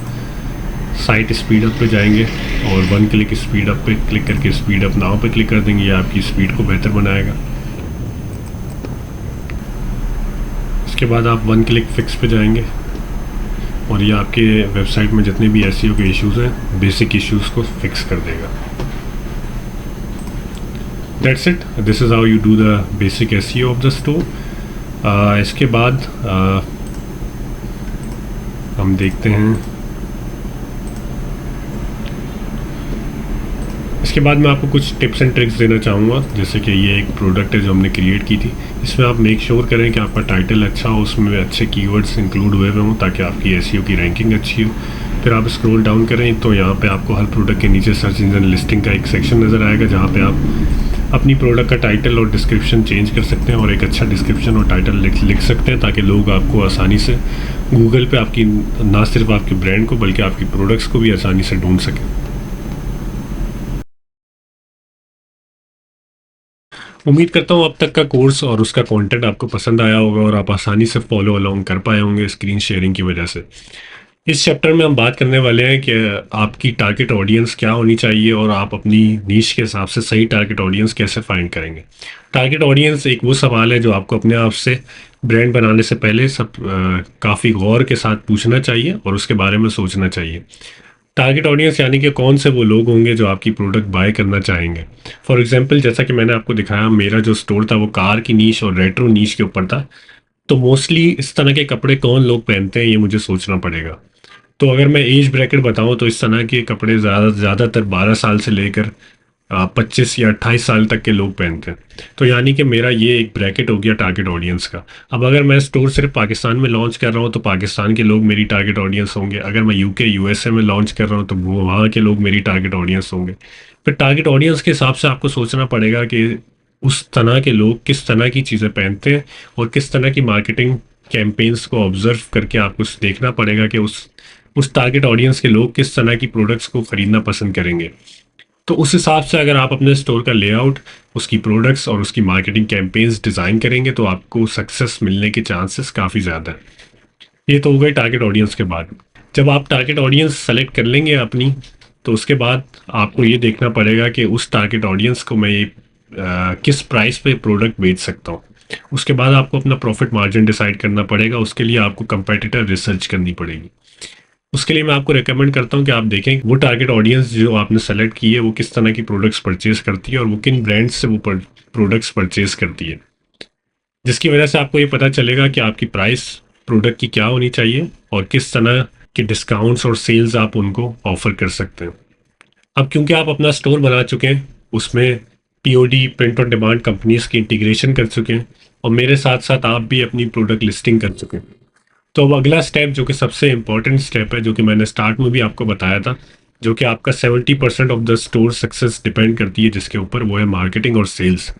साइट स्पीड अप पे जाएंगे और 1 क्लिक स्पीड अप पे क्लिक करके स्पीड अप नाउ पे क्लिक कर देंगे। ये आपकी स्पीड को बेहतर बनाएगा। इसके बाद आप 1 क्लिक फिक्स पे जाएंगे और ये आपके वेबसाइट में जितने भी SEO के इश्यूज़ हैं, बेसिक इश्यूज़ को फिक्स कर देगा। That's it. This is how you do the basic SEO of the store. इसके बाद हम देखते हैं। इसके बाद मैं आपको कुछ टिप्स एंड ट्रिक्स देना चाहूँगा। जैसे कि ये एक प्रोडक्ट है जो हमने क्रिएट की थी। इसमें आप मेक श्योर करें कि आपका टाइटल अच्छा हो, उसमें अच्छे कीवर्ड्स इंक्लूड हुए हों ताकि आपकी SEO की रैंकिंग अच्छी हो। फिर आप स्क्रॉल डाउन करें तो यहाँ पे आपको हर प्रोडक्ट के नीचे सर्च इंजन लिस्टिंग का एक सेक्शन नज़र आएगा जहाँ पे आप अपनी प्रोडक्ट का टाइटल और डिस्क्रिप्शन चेंज कर सकते हैं और एक अच्छा डिस्क्रिप्शन और टाइटल लिख सकते हैं ताकि लोग आपको आसानी से गूगल पे आपकी ना सिर्फ आपके ब्रांड को बल्कि आपकी प्रोडक्ट्स को भी आसानी से ढूंढ सकें। उम्मीद करता हूँ अब तक का कोर्स और उसका कंटेंट आपको पसंद आया होगा और आप आसानी से फॉलो अलोंग कर पाए होंगे स्क्रीन शेयरिंग की वजह से। इस चैप्टर में हम बात करने वाले हैं कि आपकी टारगेट ऑडियंस क्या होनी चाहिए और आप अपनी नीश के हिसाब से सही टारगेट ऑडियंस कैसे फाइंड करेंगे। टारगेट ऑडियंस एक वो सवाल है जो आपको अपने आप से ब्रांड बनाने से पहले काफ़ी गौर के साथ पूछना चाहिए और उसके बारे में सोचना चाहिए। टारगेट ऑडियंस यानी कि कौन से वो लोग होंगे जो आपकी प्रोडक्ट बाय करना चाहेंगे। फॉर एग्जांपल जैसा कि मैंने आपको दिखाया, मेरा जो स्टोर था वो कार की नीश और रेट्रो नीश के ऊपर था, तो मोस्टली इस तरह के कपड़े कौन लोग पहनते हैं ये मुझे सोचना पड़ेगा। तो अगर मैं एज ब्रैकेट बताऊं तो इस तरह के कपड़े ज़्यादातर 12 साल से लेकर 25 या 28 साल तक के लोग पहनते हैं। तो यानी कि मेरा ये एक ब्रैकेट हो गया टारगेट ऑडियंस का। अब अगर मैं स्टोर सिर्फ पाकिस्तान में लॉन्च कर रहा हूँ तो पाकिस्तान के लोग मेरी टारगेट ऑडियंस होंगे। अगर मैं UK USA में लॉन्च कर रहा हूँ तो वो वहाँ के लोग मेरी टारगेट ऑडियंस होंगे। फिर टारगेट ऑडियंस के हिसाब से आपको सोचना पड़ेगा कि उस तरह के लोग किस तरह की चीज़ें पहनते हैं और किस तरह की मार्केटिंग कैंपेन्स को ऑब्जर्व करके आपको देखना पड़ेगा कि उस टारगेट ऑडियंस के लोग किस तरह की प्रोडक्ट्स को ख़रीदना पसंद करेंगे। तो उस हिसाब से अगर आप अपने स्टोर का लेआउट, उसकी प्रोडक्ट्स और उसकी मार्केटिंग कैंपेन्स डिज़ाइन करेंगे तो आपको सक्सेस मिलने के चांसेस काफ़ी ज़्यादा है। ये तो हो गई टारगेट ऑडियंस के बाद। जब आप टारगेट ऑडियंस सेलेक्ट कर लेंगे अपनी, तो उसके बाद आपको ये देखना पड़ेगा कि उस टारगेट ऑडियंस को मैं किस प्राइस पे प्रोडक्ट बेच सकता हूँ। उसके बाद आपको अपना प्रॉफिट मार्जिन डिसाइड करना पड़ेगा। उसके लिए आपको कंपेटिटर रिसर्च करनी पड़ेगी। उसके लिए मैं आपको रेकमेंड करता हूं कि आप देखें वो टारगेट ऑडियंस जो आपने सेलेक्ट की है वो किस तरह की प्रोडक्ट्स परचेज करती है और वो किन ब्रांड्स से वो प्रोडक्ट्स परचेज करती है, जिसकी वजह से आपको ये पता चलेगा कि आपकी प्राइस प्रोडक्ट की क्या होनी चाहिए और किस तरह के डिस्काउंट्स और सेल्स आप उनको ऑफर कर सकते हैं। अब क्योंकि आप अपना स्टोर बना चुके हैं, उसमें POD print on demand companies की इंटीग्रेशन कर चुके हैं और मेरे साथ साथ आप भी अपनी प्रोडक्ट लिस्टिंग कर चुके हैं, तो अब अगला स्टेप जो कि सबसे इम्पॉर्टेंट स्टेप है, जो कि मैंने स्टार्ट में भी आपको बताया था, जो कि आपका 70% of the store success depend करती है जिसके ऊपर, वो है मार्केटिंग और सेल्स।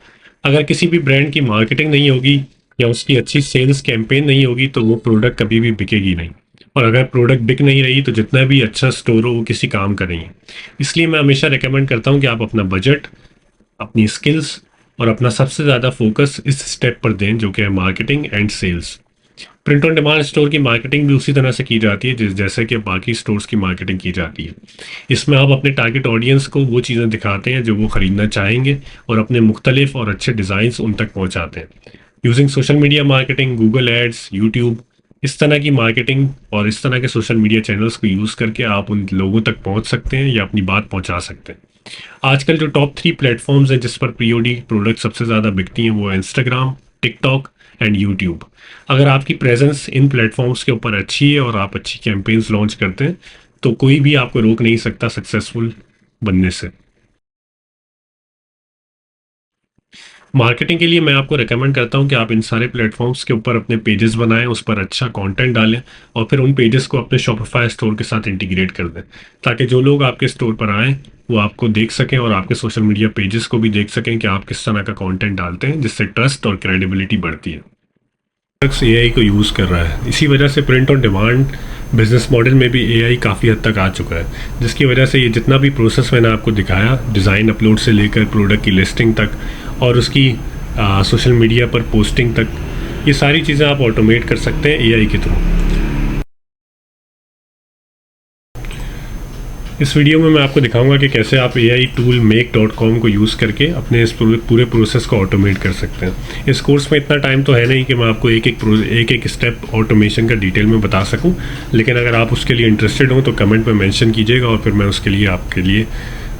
अगर किसी भी ब्रांड की मार्केटिंग नहीं होगी या उसकी अच्छी सेल्स कैंपेन नहीं होगी तो वो प्रोडक्ट कभी भी बिकेगी नहीं, और अगर प्रोडक्ट बिक नहीं रही तो जितना भी अच्छा स्टोर हो वो किसी काम का नहीं है। इसलिए मैं हमेशा रिकमेंड करता हूँ कि आप अपना बजट, अपनी स्किल्स और अपना सबसे ज़्यादा फोकस इस स्टेप पर दें जो कि है marketing and sales. Print on demand store की मार्केटिंग भी उसी तरह से की जाती है जैसे कि बाकी स्टोर्स की मार्केटिंग की जाती है। इसमें आप अपने टारगेट ऑडियंस को वो चीज़ें दिखाते हैं जो वो ख़रीदना चाहेंगे और अपने मुख्तलिफ और अच्छे डिज़ाइंस उन तक पहुंचाते हैं। Using social media marketing, Google ads, YouTube, इस तरह की मार्केटिंग और इस तरह के सोशल मीडिया चैनल्स को यूज़ करके आप उन लोगों तक पहुंच सकते हैं या अपनी बात पहुंचा सकते हैं। आजकल जो टॉप 3 प्लेटफॉर्म्स हैं जिस पर पीओडी प्रोडक्ट सबसे ज़्यादा बिकती हैं वो है इंस्टाग्राम, टिकटॉक एंड यूट्यूब। अगर आपकी प्रेजेंस इन प्लेटफॉर्म्स के ऊपर अच्छी है और आप अच्छी कैंपेन्स लॉन्च करते हैं तो कोई भी आपको रोक नहीं सकता सक्सेसफुल बनने से। मार्केटिंग के लिए मैं आपको रेकमेंड करता हूं कि आप इन सारे प्लेटफॉर्म्स के ऊपर अपने पेजेस बनाएं, उस पर अच्छा कंटेंट डालें और फिर उन पेजेस को अपने शॉपिफाई स्टोर के साथ इंटीग्रेट कर दें, ताकि जो लोग आपके स्टोर पर आएँ वो आपको देख सकें और आपके सोशल मीडिया पेजेस को भी देख सकें कि आप किस तरह का कंटेंट डालते हैं, जिससे ट्रस्ट और क्रेडिबिलिटी बढ़ती है। एआई को यूज़ कर रहा है, इसी वजह से print on demand business model में भी एआई काफ़ी हद तक आ चुका है, जिसकी वजह से ये जितना भी प्रोसेस मैंने आपको दिखाया, डिज़ाइन अपलोड से लेकर प्रोडक्ट की लिस्टिंग तक और उसकी सोशल मीडिया पर पोस्टिंग तक, ये सारी चीज़ें आप ऑटोमेट कर सकते हैं एआई के थ्रू। इस वीडियो में मैं आपको दिखाऊंगा कि कैसे आप एआई टूल make.com को यूज़ करके अपने इस पूरे प्रोसेस को ऑटोमेट कर सकते हैं। इस कोर्स में इतना टाइम तो है नहीं कि मैं आपको एक एक स्टेप ऑटोमेशन का डिटेल में बता सकूं, लेकिन अगर आप उसके लिए इंटरेस्टेड हो तो कमेंट में मेंशन कीजिएगा और फिर मैं उसके लिए आपके लिए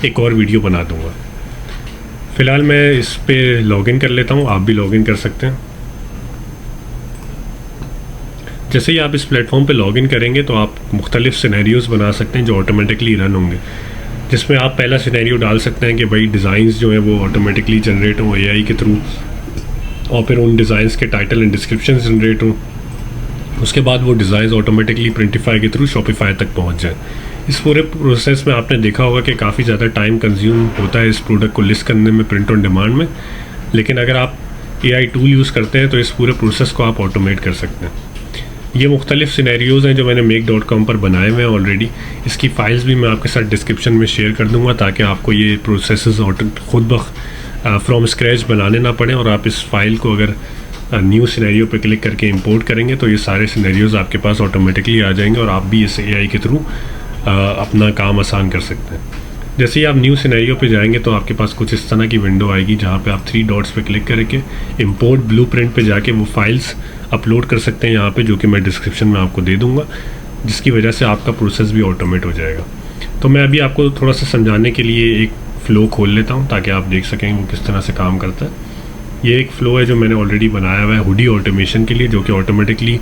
एक और वीडियो बना दूँगा। फ़िलहाल मैं इस पर लॉगिन कर लेता हूँ, आप भी लॉगिन कर सकते हैं। जैसे ही आप इस प्लेटफॉर्म पे लॉगिन करेंगे तो आप मुख्तलिफ सिनेरियोज़ बना सकते हैं जो ऑटोमेटिकली रन होंगे, जिसमें आप पहला सिनेरियो डाल सकते हैं कि भाई डिज़ाइंस जो हैं वो ऑटोमेटिकली जनरेट हों एआई के थ्रू और फिर उन डिज़ाइंस के टाइटल एंड डिस्क्रिप्शन जनरेट हों। उसके बाद वो डिज़ाइंस ऑटोमेटिकली प्रिंटिफाई के थ्रू शॉपिफाई तक पहुँच जाए। इस पूरे प्रोसेस में आपने देखा होगा कि काफ़ी ज़्यादा टाइम कंज्यूम होता है इस प्रोडक्ट को लिस्ट करने में प्रिंट ऑन डिमांड में, लेकिन अगर आप एआई टूल यूज़ करते हैं तो इस पूरे प्रोसेस को आप ऑटोमेट कर सकते हैं। ये मुख्तलिफ सिनेरियोज़ हैं जो मैंने make.com पर बनाए हुए हैं ऑलरेडी। इसकी फ़ाइल्स भी मैं आपके साथ डिस्क्रिप्शन में शेयर कर दूंगा ताकि आपको ये प्रोसेसेस खुद फ्रॉम स्क्रैच बनाने ना पड़े, और आप इस फाइल को अगर न्यू सिनेरियो पे क्लिक करके इंपोर्ट करेंगे तो ये सारे सिनेरियोज़ आपके पास ऑटोमेटिकली आ जाएंगे और आप भी इस एआई के थ्रू अपना काम आसान कर सकते हैं। जैसे ही आप न्यू सिनेरियो पे जाएंगे तो आपके पास कुछ इस तरह की विंडो आएगी जहाँ पे आप 3 डॉट्स पे क्लिक करके इंपोर्ट ब्लूप्रिंट पे जाके वो फाइल्स अपलोड कर सकते हैं यहाँ पे, जो कि मैं डिस्क्रिप्शन में आपको दे दूँगा, जिसकी वजह से आपका प्रोसेस भी ऑटोमेट हो जाएगा। तो मैं अभी आपको थोड़ा सा समझाने के लिए एक फ़्लो खोल लेता हूँ ताकि आप देख सकें वो किस तरह से काम करता है। ये एक फ़्लो है जो मैंने ऑलरेडी बनाया हुआ है हुडी ऑटोमेशन के लिए, जो कि ऑटोमेटिकली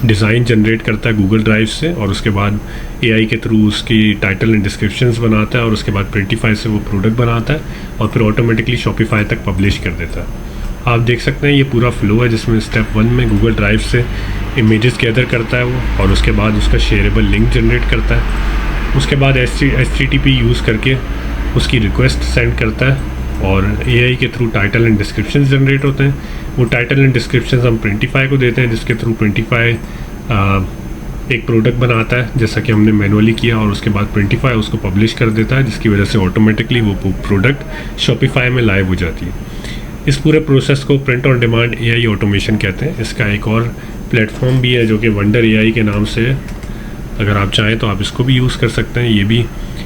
डिज़ाइन जनरेट करता है गूगल ड्राइव से और उसके बाद एआई के थ्रू उसकी टाइटल एंड डिस्क्रिप्शंस बनाता है और उसके बाद प्रिंटिफाई से वो प्रोडक्ट बनाता है और फिर ऑटोमेटिकली शॉपिफाई तक पब्लिश कर देता है। आप देख सकते हैं ये पूरा फ़्लो है जिसमें स्टेप 1 में गूगल ड्राइव से इमेजेस गैदर करता है वो, और उसके बाद उसका शेयरेबल लिंक जनरेट करता है। उसके बाद HTTP यूज़ करके उसकी रिक्वेस्ट सेंड करता है और एआई के through title and description generate होते हैं। वो टाइटल एंड डिस्क्रिप्शन हम प्रिंटिफाई को देते हैं, जिसके थ्रू प्रिंटिफाई एक प्रोडक्ट बनाता है जैसा कि हमने मैनुअली किया, और उसके बाद प्रिंटिफाई उसको पब्लिश कर देता है, जिसकी वजह से ऑटोमेटिकली वो प्रोडक्ट शॉपिफाई में लाइव हो जाती है। इस पूरे प्रोसेस को print on demand AI automation कहते हैं। इसका एक और प्लेटफॉर्म भी है जो कि वंडर एआई के नाम से है। अगर आप चाहें तो आप इसको भी यूज़ कर सकते हैं, ये भी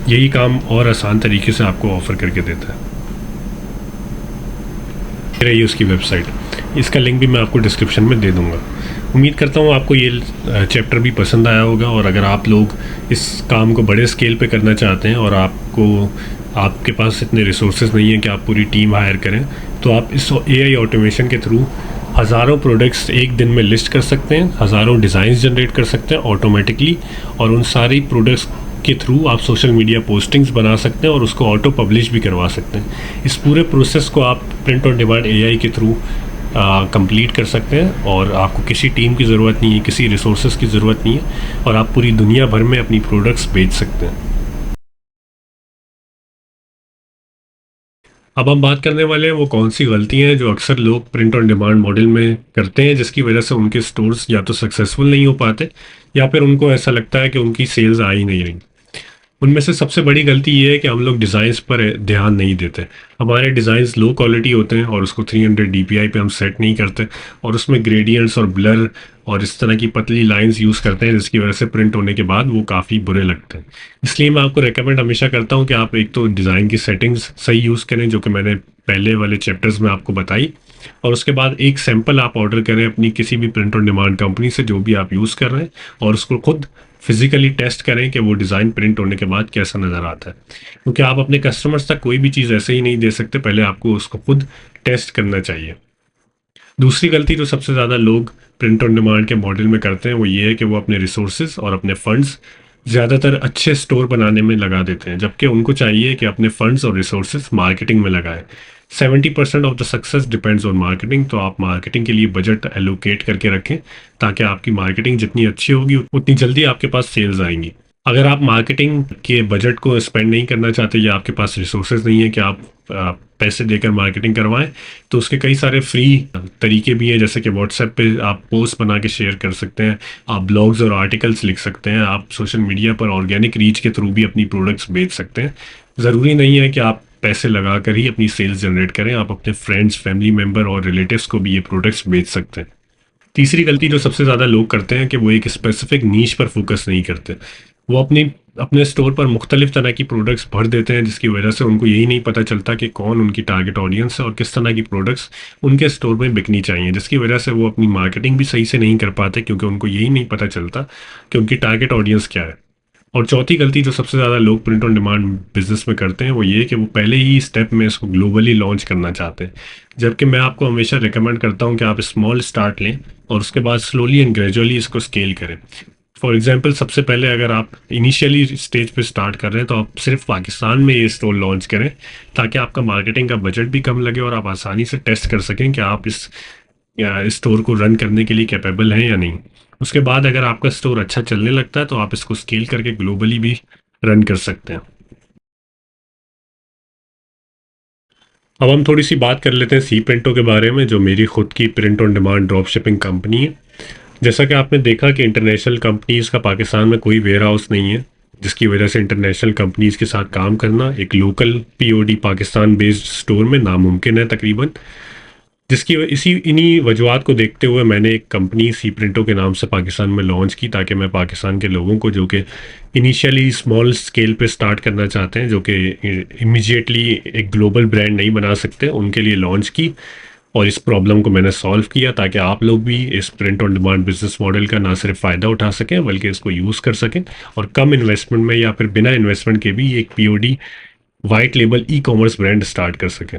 यही काम और आसान तरीके से आपको ऑफ़र करके देता है। रही उसकी वेबसाइट, इसका लिंक भी मैं आपको डिस्क्रिप्शन में दे दूंगा। उम्मीद करता हूँ आपको ये चैप्टर भी पसंद आया होगा, और अगर आप लोग इस काम को बड़े स्केल पे करना चाहते हैं और आपके पास इतने रिसोर्सेज नहीं है कि आप पूरी टीम हायर करें, तो आप इस एआई ऑटोमेशन के थ्रू हज़ारों प्रोडक्ट्स एक दिन में लिस्ट कर सकते हैं, हज़ारों डिज़ाइंस जनरेट कर सकते हैं ऑटोमेटिकली, और उन सारी प्रोडक्ट्स के थ्रू आप सोशल मीडिया पोस्टिंग्स बना सकते हैं और उसको ऑटो पब्लिश भी करवा सकते हैं। इस पूरे प्रोसेस को आप प्रिंट ऑन डिमांड एआई के थ्रू कंप्लीट कर सकते हैं, और आपको किसी टीम की ज़रूरत नहीं है, किसी रिसोर्सेज की ज़रूरत नहीं है, और आप पूरी दुनिया भर में अपनी प्रोडक्ट्स बेच सकते हैं। अब हम बात करने वाले हैं वो कौन सी गलतियां हैं जो अक्सर लोग प्रिंट ऑन डिमांड मॉडल में करते हैं, जिसकी वजह से उनके स्टोर्स या तो सक्सेसफुल नहीं हो पाते या फिर उनको ऐसा लगता है कि उनकी सेल्स आ ही नहीं रही। उनमें से सबसे बड़ी गलती ये है कि हम लोग डिज़ाइंस पर ध्यान नहीं देते। हमारे डिज़ाइंस लो क्वालिटी होते हैं और उसको 300 DPI पे हम सेट नहीं करते, और उसमें ग्रेडियंट्स और ब्लर और इस तरह की पतली लाइंस यूज़ करते हैं, जिसकी वजह से प्रिंट होने के बाद वो काफ़ी बुरे लगते हैं। इसलिए मैं आपको रेकमेंड हमेशा करता हूँ कि आप एक तो डिज़ाइन की सेटिंग्स सही यूज़ करें, जो कि मैंने पहले वाले चैप्टर्स में आपको बताई, और उसके बाद एक सैंपल आप ऑर्डर करें अपनी किसी भी प्रिंट ऑन डिमांड कंपनी से जो भी आप यूज़ कर रहे हैं, और उसको खुद फिजिकली टेस्ट करें कि वो डिज़ाइन प्रिंट होने के बाद कैसा नज़र आता है। क्योंकि आप अपने कस्टमर्स तक कोई भी चीज़ ऐसे ही नहीं दे सकते, पहले आपको उसको खुद टेस्ट करना चाहिए। दूसरी गलती जो सबसे ज़्यादा लोग प्रिंट ऑन डिमांड के मॉडल में करते हैं वो ये है कि वो अपने रिसोर्सेज और अपने फंड्स ज़्यादातर अच्छे स्टोर बनाने में लगा देते हैं, जबकि उनको चाहिए कि अपने फंड्स और रिसोर्सेज मार्केटिंग में लगाएं। 70% of the success depends on marketing, तो आप मार्केटिंग के लिए बजट एलोकेट करके रखें, ताकि आपकी मार्केटिंग जितनी अच्छी होगी उतनी जल्दी आपके पास सेल्स आएंगी। अगर आप मार्केटिंग के बजट को स्पेंड नहीं करना चाहते या आपके पास रिसोर्सेज नहीं है कि आप पैसे देकर मार्केटिंग करवाएं, तो उसके कई सारे फ्री तरीके भी हैं, जैसे कि व्हाट्सएप पे आप पोस्ट बना के शेयर कर सकते हैं, आप ब्लॉग्स और आर्टिकल्स लिख सकते हैं, आप सोशल मीडिया पर ऑर्गेनिक रीच के थ्रू भी अपनी प्रोडक्ट्स बेच सकते हैं। ज़रूरी नहीं है कि आप पैसे लगा कर ही अपनी सेल्स जनरेट करें, आप अपने फ्रेंड्स, फैमिली मेम्बर और रिलेटिव्स को भी ये प्रोडक्ट्स बेच सकते हैं। तीसरी गलती जो सबसे ज़्यादा लोग करते हैं कि वो एक स्पेसिफिक नीश पर फोकस नहीं करते। वो अपने स्टोर पर मुख्तलिफ तरह की प्रोडक्ट्स भर देते हैं, जिसकी वजह से उनको यही नहीं पता चलता कि कौन उनकी टारगेट ऑडियंस है और किस तरह की प्रोडक्ट्स उनके स्टोर में बिकनी चाहिए, जिसकी वजह से वो अपनी मार्केटिंग भी सही से नहीं कर पाते, क्योंकि उनको यही नहीं पता चलता कि उनकी टारगेट ऑडियंस क्या है। और चौथी गलती जो सबसे ज़्यादा लोग प्रिंट ऑन डिमांड बिजनेस में करते हैं वो ये कि वो पहले ही स्टेप में इसको ग्लोबली लॉन्च करना चाहते हैं, जबकि मैं आपको हमेशा रिकमेंड करता हूँ कि आप स्मॉल स्टार्ट लें और उसके बाद स्लोली एंड ग्रेजुअली इसको स्केल करें। फॉर एग्जांपल, सबसे पहले अगर आप इनिशियली स्टेज पे स्टार्ट कर रहे हैं तो आप सिर्फ पाकिस्तान में ये स्टोर लॉन्च करें, ताकि आपका मार्केटिंग का बजट भी कम लगे और आप आसानी से टेस्ट कर सकें कि आप इस स्टोर को रन करने के लिए कैपेबल हैं या नहीं। उसके बाद अगर आपका स्टोर अच्छा चलने लगता है तो आप इसको स्केल करके ग्लोबली भी रन कर सकते हैं। अब हम थोड़ी सी बात कर लेते हैं सी प्रिंटो के बारे में, जो मेरी खुद की print on demand drop shipping company है। जैसा कि आपने देखा कि इंटरनेशनल कंपनीज़ का पाकिस्तान में कोई वेयर हाउस नहीं है, जिसकी वजह से इंटरनेशनल कंपनीज़ के साथ काम करना एक local POD Pakistan based store में नामुमकिन है तकरीबन। जिसकी इन्हीं वजूहत को देखते हुए मैंने एक कंपनी सी प्रिंटो के नाम से पाकिस्तान में लॉन्च की, ताकि मैं पाकिस्तान के लोगों को जो कि इनिशियली स्मॉल स्केल पे स्टार्ट करना चाहते हैं, जो कि इमीडिएटली एक ग्लोबल ब्रांड नहीं बना सकते, उनके लिए लॉन्च की। और इस प्रॉब्लम को मैंने सॉल्व किया ताकि आप लोग भी इस print on demand business model का ना सिर्फ फ़ायदा उठा सकें बल्कि इसको यूज़ कर सकें, और कम इन्वेस्टमेंट में या फिर बिना इन्वेस्टमेंट के भी एक POD white label e commerce brand start कर सकें।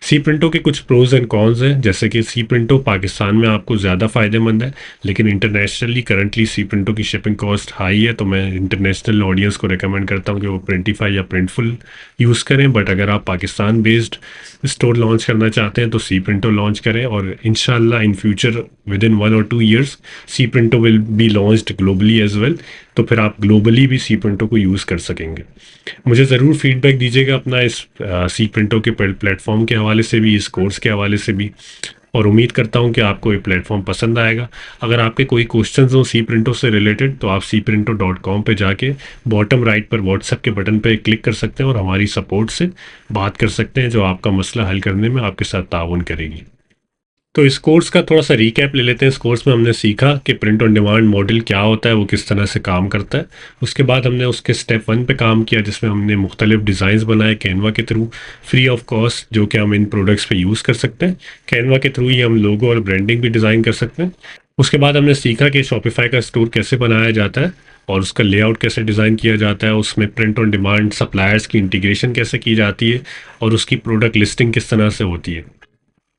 सी प्रिंटो के कुछ प्रोज एंड कॉन्स हैं, जैसे कि सी प्रिंटो पाकिस्तान में आपको ज़्यादा फ़ायदेमंद है, लेकिन इंटरनेशनली करंटली सी प्रिंटो की शिपिंग कॉस्ट हाई है, तो मैं इंटरनेशनल ऑडियंस को रेकमेंड करता हूँ कि वो प्रिंटिफाई या प्रिंटफुल यूज़ करें। बट अगर आप पाकिस्तान बेस्ड स्टोर लॉन्च करना चाहते हैं तो सी प्रिंटो लॉन्च करें, और इंशाल्लाह in future with in 1 or 2 years C Printo will be launched globally as well, तो फिर आप ग्लोबली भी सी प्रिंटो को यूज़ कर सकेंगे। मुझे ज़रूर फीडबैक दीजिएगा अपना इस सी प्रिंटो के प्लेटफॉर्म के हवाले से भी, इस कोर्स के हवाले से भी, और उम्मीद करता हूं कि आपको ये प्लेटफॉर्म पसंद आएगा। अगर आपके कोई क्वेश्चंस हो सी प्रिंटो से रिलेटेड तो आप cprinto.com पे जाके बॉटम राइट पर व्हाट्सएप के बटन पे क्लिक कर सकते हैं और हमारी सपोर्ट से बात कर सकते हैं, जो आपका मसला हल करने में आपके साथ ताउन करेगी। तो इस कोर्स का थोड़ा सा रिकैप ले लेते हैं। इस कोर्स में हमने सीखा कि प्रिंट ऑन डिमांड मॉडल क्या होता है, वो किस तरह से काम करता है। उसके बाद हमने उसके स्टेप 1 पे काम किया, जिसमें हमने मुख्तलिफ डिज़ाइंस बनाए कैनवा के थ्रू फ्री ऑफ कॉस्ट, जो कि हम इन प्रोडक्ट्स पे यूज़ कर सकते हैं। कैनवा के थ्रू ही हम लोगो और ब्रांडिंग भी डिज़ाइन कर सकते हैं। उसके बाद हमने सीखा कि शॉपिफाई का स्टोर कैसे बनाया जाता है और उसका लेआउट कैसे डिज़ाइन किया जाता है, उसमें प्रिंट ऑन डिमांड सप्लायर्स की इंटीग्रेशन कैसे की जाती है और उसकी प्रोडक्ट लिस्टिंग किस तरह से होती है।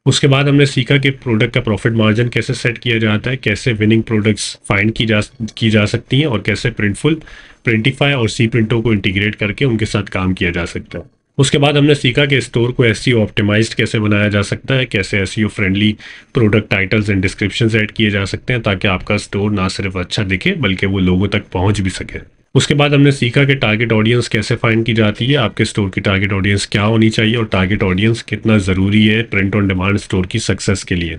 उसके बाद हमने सीखा कि प्रोडक्ट का प्रॉफिट मार्जिन कैसे सेट किया जाता है, कैसे विनिंग प्रोडक्ट्स फाइंड की जा सकती हैं, और कैसे प्रिंटिफाई और सी प्रिंटो को इंटीग्रेट करके उनके साथ काम किया जा सकता है। उसके बाद हमने सीखा कि स्टोर को एसईओ ऑप्टिमाइज्ड कैसे बनाया जा सकता है, कैसे SEO friendly product titles and descriptions add किए जा सकते हैं, ताकि आपका स्टोर ना सिर्फ अच्छा दिखे बल्कि वो लोगों तक पहुंच भी सके। उसके बाद हमने सीखा कि टारगेट ऑडियंस कैसे फाइंड की जाती है, आपके स्टोर की टारगेट ऑडियंस क्या होनी चाहिए और टारगेट ऑडियंस कितना ज़रूरी है प्रिंट ऑन डिमांड स्टोर की सक्सेस के लिए।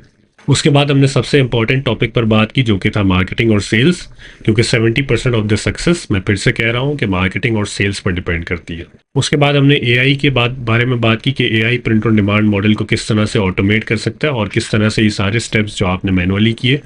उसके बाद हमने सबसे इंपॉर्टेंट टॉपिक पर बात की जो कि था मार्केटिंग और सेल्स, क्योंकि 70% ऑफ द सक्सेस, मैं फिर से कह रहा हूँ, कि मार्केटिंग और सेल्स पर डिपेंड करती है। उसके बाद हमने एआई के बारे में बात की कि AI print on demand model को किस तरह से ऑटोमेट कर सकता है और किस तरह से ये सारे स्टेप्स जो आपने मैनुअली किए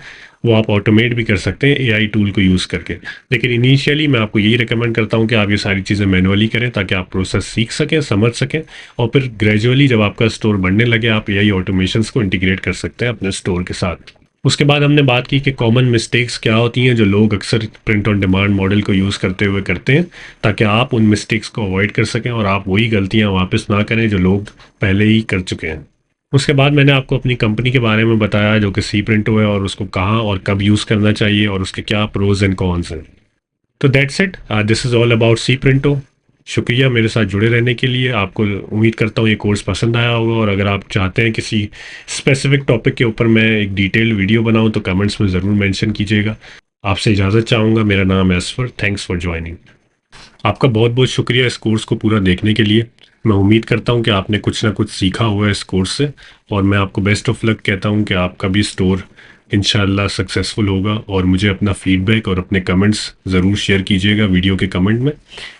वो आप ऑटोमेट भी कर सकते हैं एआई टूल को यूज़ करके। लेकिन इनिशियली मैं आपको यही रिकमेंड करता हूँ कि आप ये सारी चीज़ें मैनुअली करें ताकि आप प्रोसेस सीख सकें, समझ सकें, और फिर ग्रेजुअली जब आपका स्टोर बढ़ने लगे आप एआई ऑटोमेशंस को इंटीग्रेट कर सकते हैं अपने स्टोर के साथ। उसके बाद हमने बात की कि कॉमन मिस्टेक्स क्या होती हैं जो लोग अक्सर प्रिंट ऑन डिमांड मॉडल को यूज़ करते हुए करते हैं, ताकि आप उन मिस्टेक्स को अवॉइड कर सकें और आप वही गलतियां वापस ना करें जो लोग पहले ही कर चुके हैं। उसके बाद मैंने आपको अपनी कंपनी के बारे में बताया जो कि सी प्रिंटो है, और उसको कहाँ और कब यूज़ करना चाहिए और उसके क्या प्रोज एंड कॉन्स हैं। तो that's it, this is all about C Printo. शुक्रिया मेरे साथ जुड़े रहने के लिए। आपको उम्मीद करता हूँ ये कोर्स पसंद आया होगा, और अगर आप चाहते हैं किसी स्पेसिफिक टॉपिक के ऊपर मैं एक डिटेल वीडियो बनाऊँ तो कमेंट्स में ज़रूर मेंशन कीजिएगा। आपसे इजाज़त चाहूँगा। मेरा नाम है असफर। Thanks for joining. आपका बहुत बहुत शुक्रिया इस कोर्स को पूरा देखने के लिए। मैं उम्मीद करता हूँ कि आपने कुछ ना कुछ सीखा हुआ है इस कोर्स से, और मैं आपको बेस्ट ऑफ लक कहता हूँ कि आपका भी स्टोर इंशाल्लाह सक्सेसफुल होगा। और मुझे अपना फीडबैक और अपने कमेंट्स ज़रूर शेयर कीजिएगा वीडियो के कमेंट में।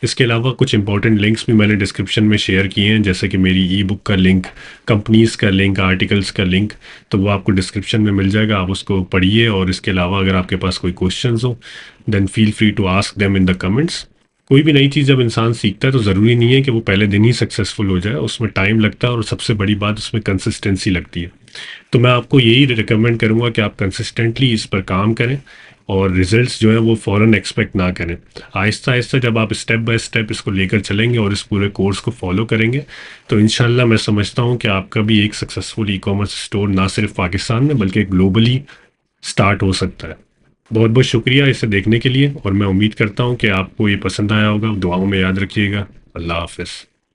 इसके अलावा कुछ इंपॉर्टेंट लिंक्स भी मैंने डिस्क्रिप्शन में शेयर किए हैं, जैसे कि मेरी ई बुक का लिंक, कंपनीज़ का लिंक, आर्टिकल्स का लिंक, तो वो आपको डिस्क्रिप्शन में मिल जाएगा। आप उसको पढ़िए, और इसके अलावा अगर आपके पास कोई क्वेश्चन हो then feel free to ask them in the comments. कोई भी नई चीज़ जब इंसान सीखता है तो ज़रूरी नहीं है कि वो पहले दिन ही सक्सेसफुल हो जाए, उसमें टाइम लगता है, और सबसे बड़ी बात उसमें कंसिस्टेंसी लगती है। तो मैं आपको यही रिकमेंड करूँगा कि आप कंसिस्टेंटली इस पर काम करें, और रिजल्ट्स जो है वो फ़ौरन एक्सपेक्ट ना करें। आहिस्ता आहिस्ता जब आप स्टेप बाय स्टेप इसको लेकर चलेंगे और इस पूरे कोर्स को फॉलो करेंगे तो इंशाल्लाह मैं समझता हूँ कि आपका भी एक सक्सेसफुल ई कॉमर्स स्टोर ना सिर्फ पाकिस्तान में बल्कि ग्लोबली स्टार्ट हो सकता है। बहुत बहुत शुक्रिया इसे देखने के लिए, और मैं उम्मीद करता हूँ कि आपको ये पसंद आया होगा। दुआओं में याद रखिएगा। अल्लाह हाफिज़।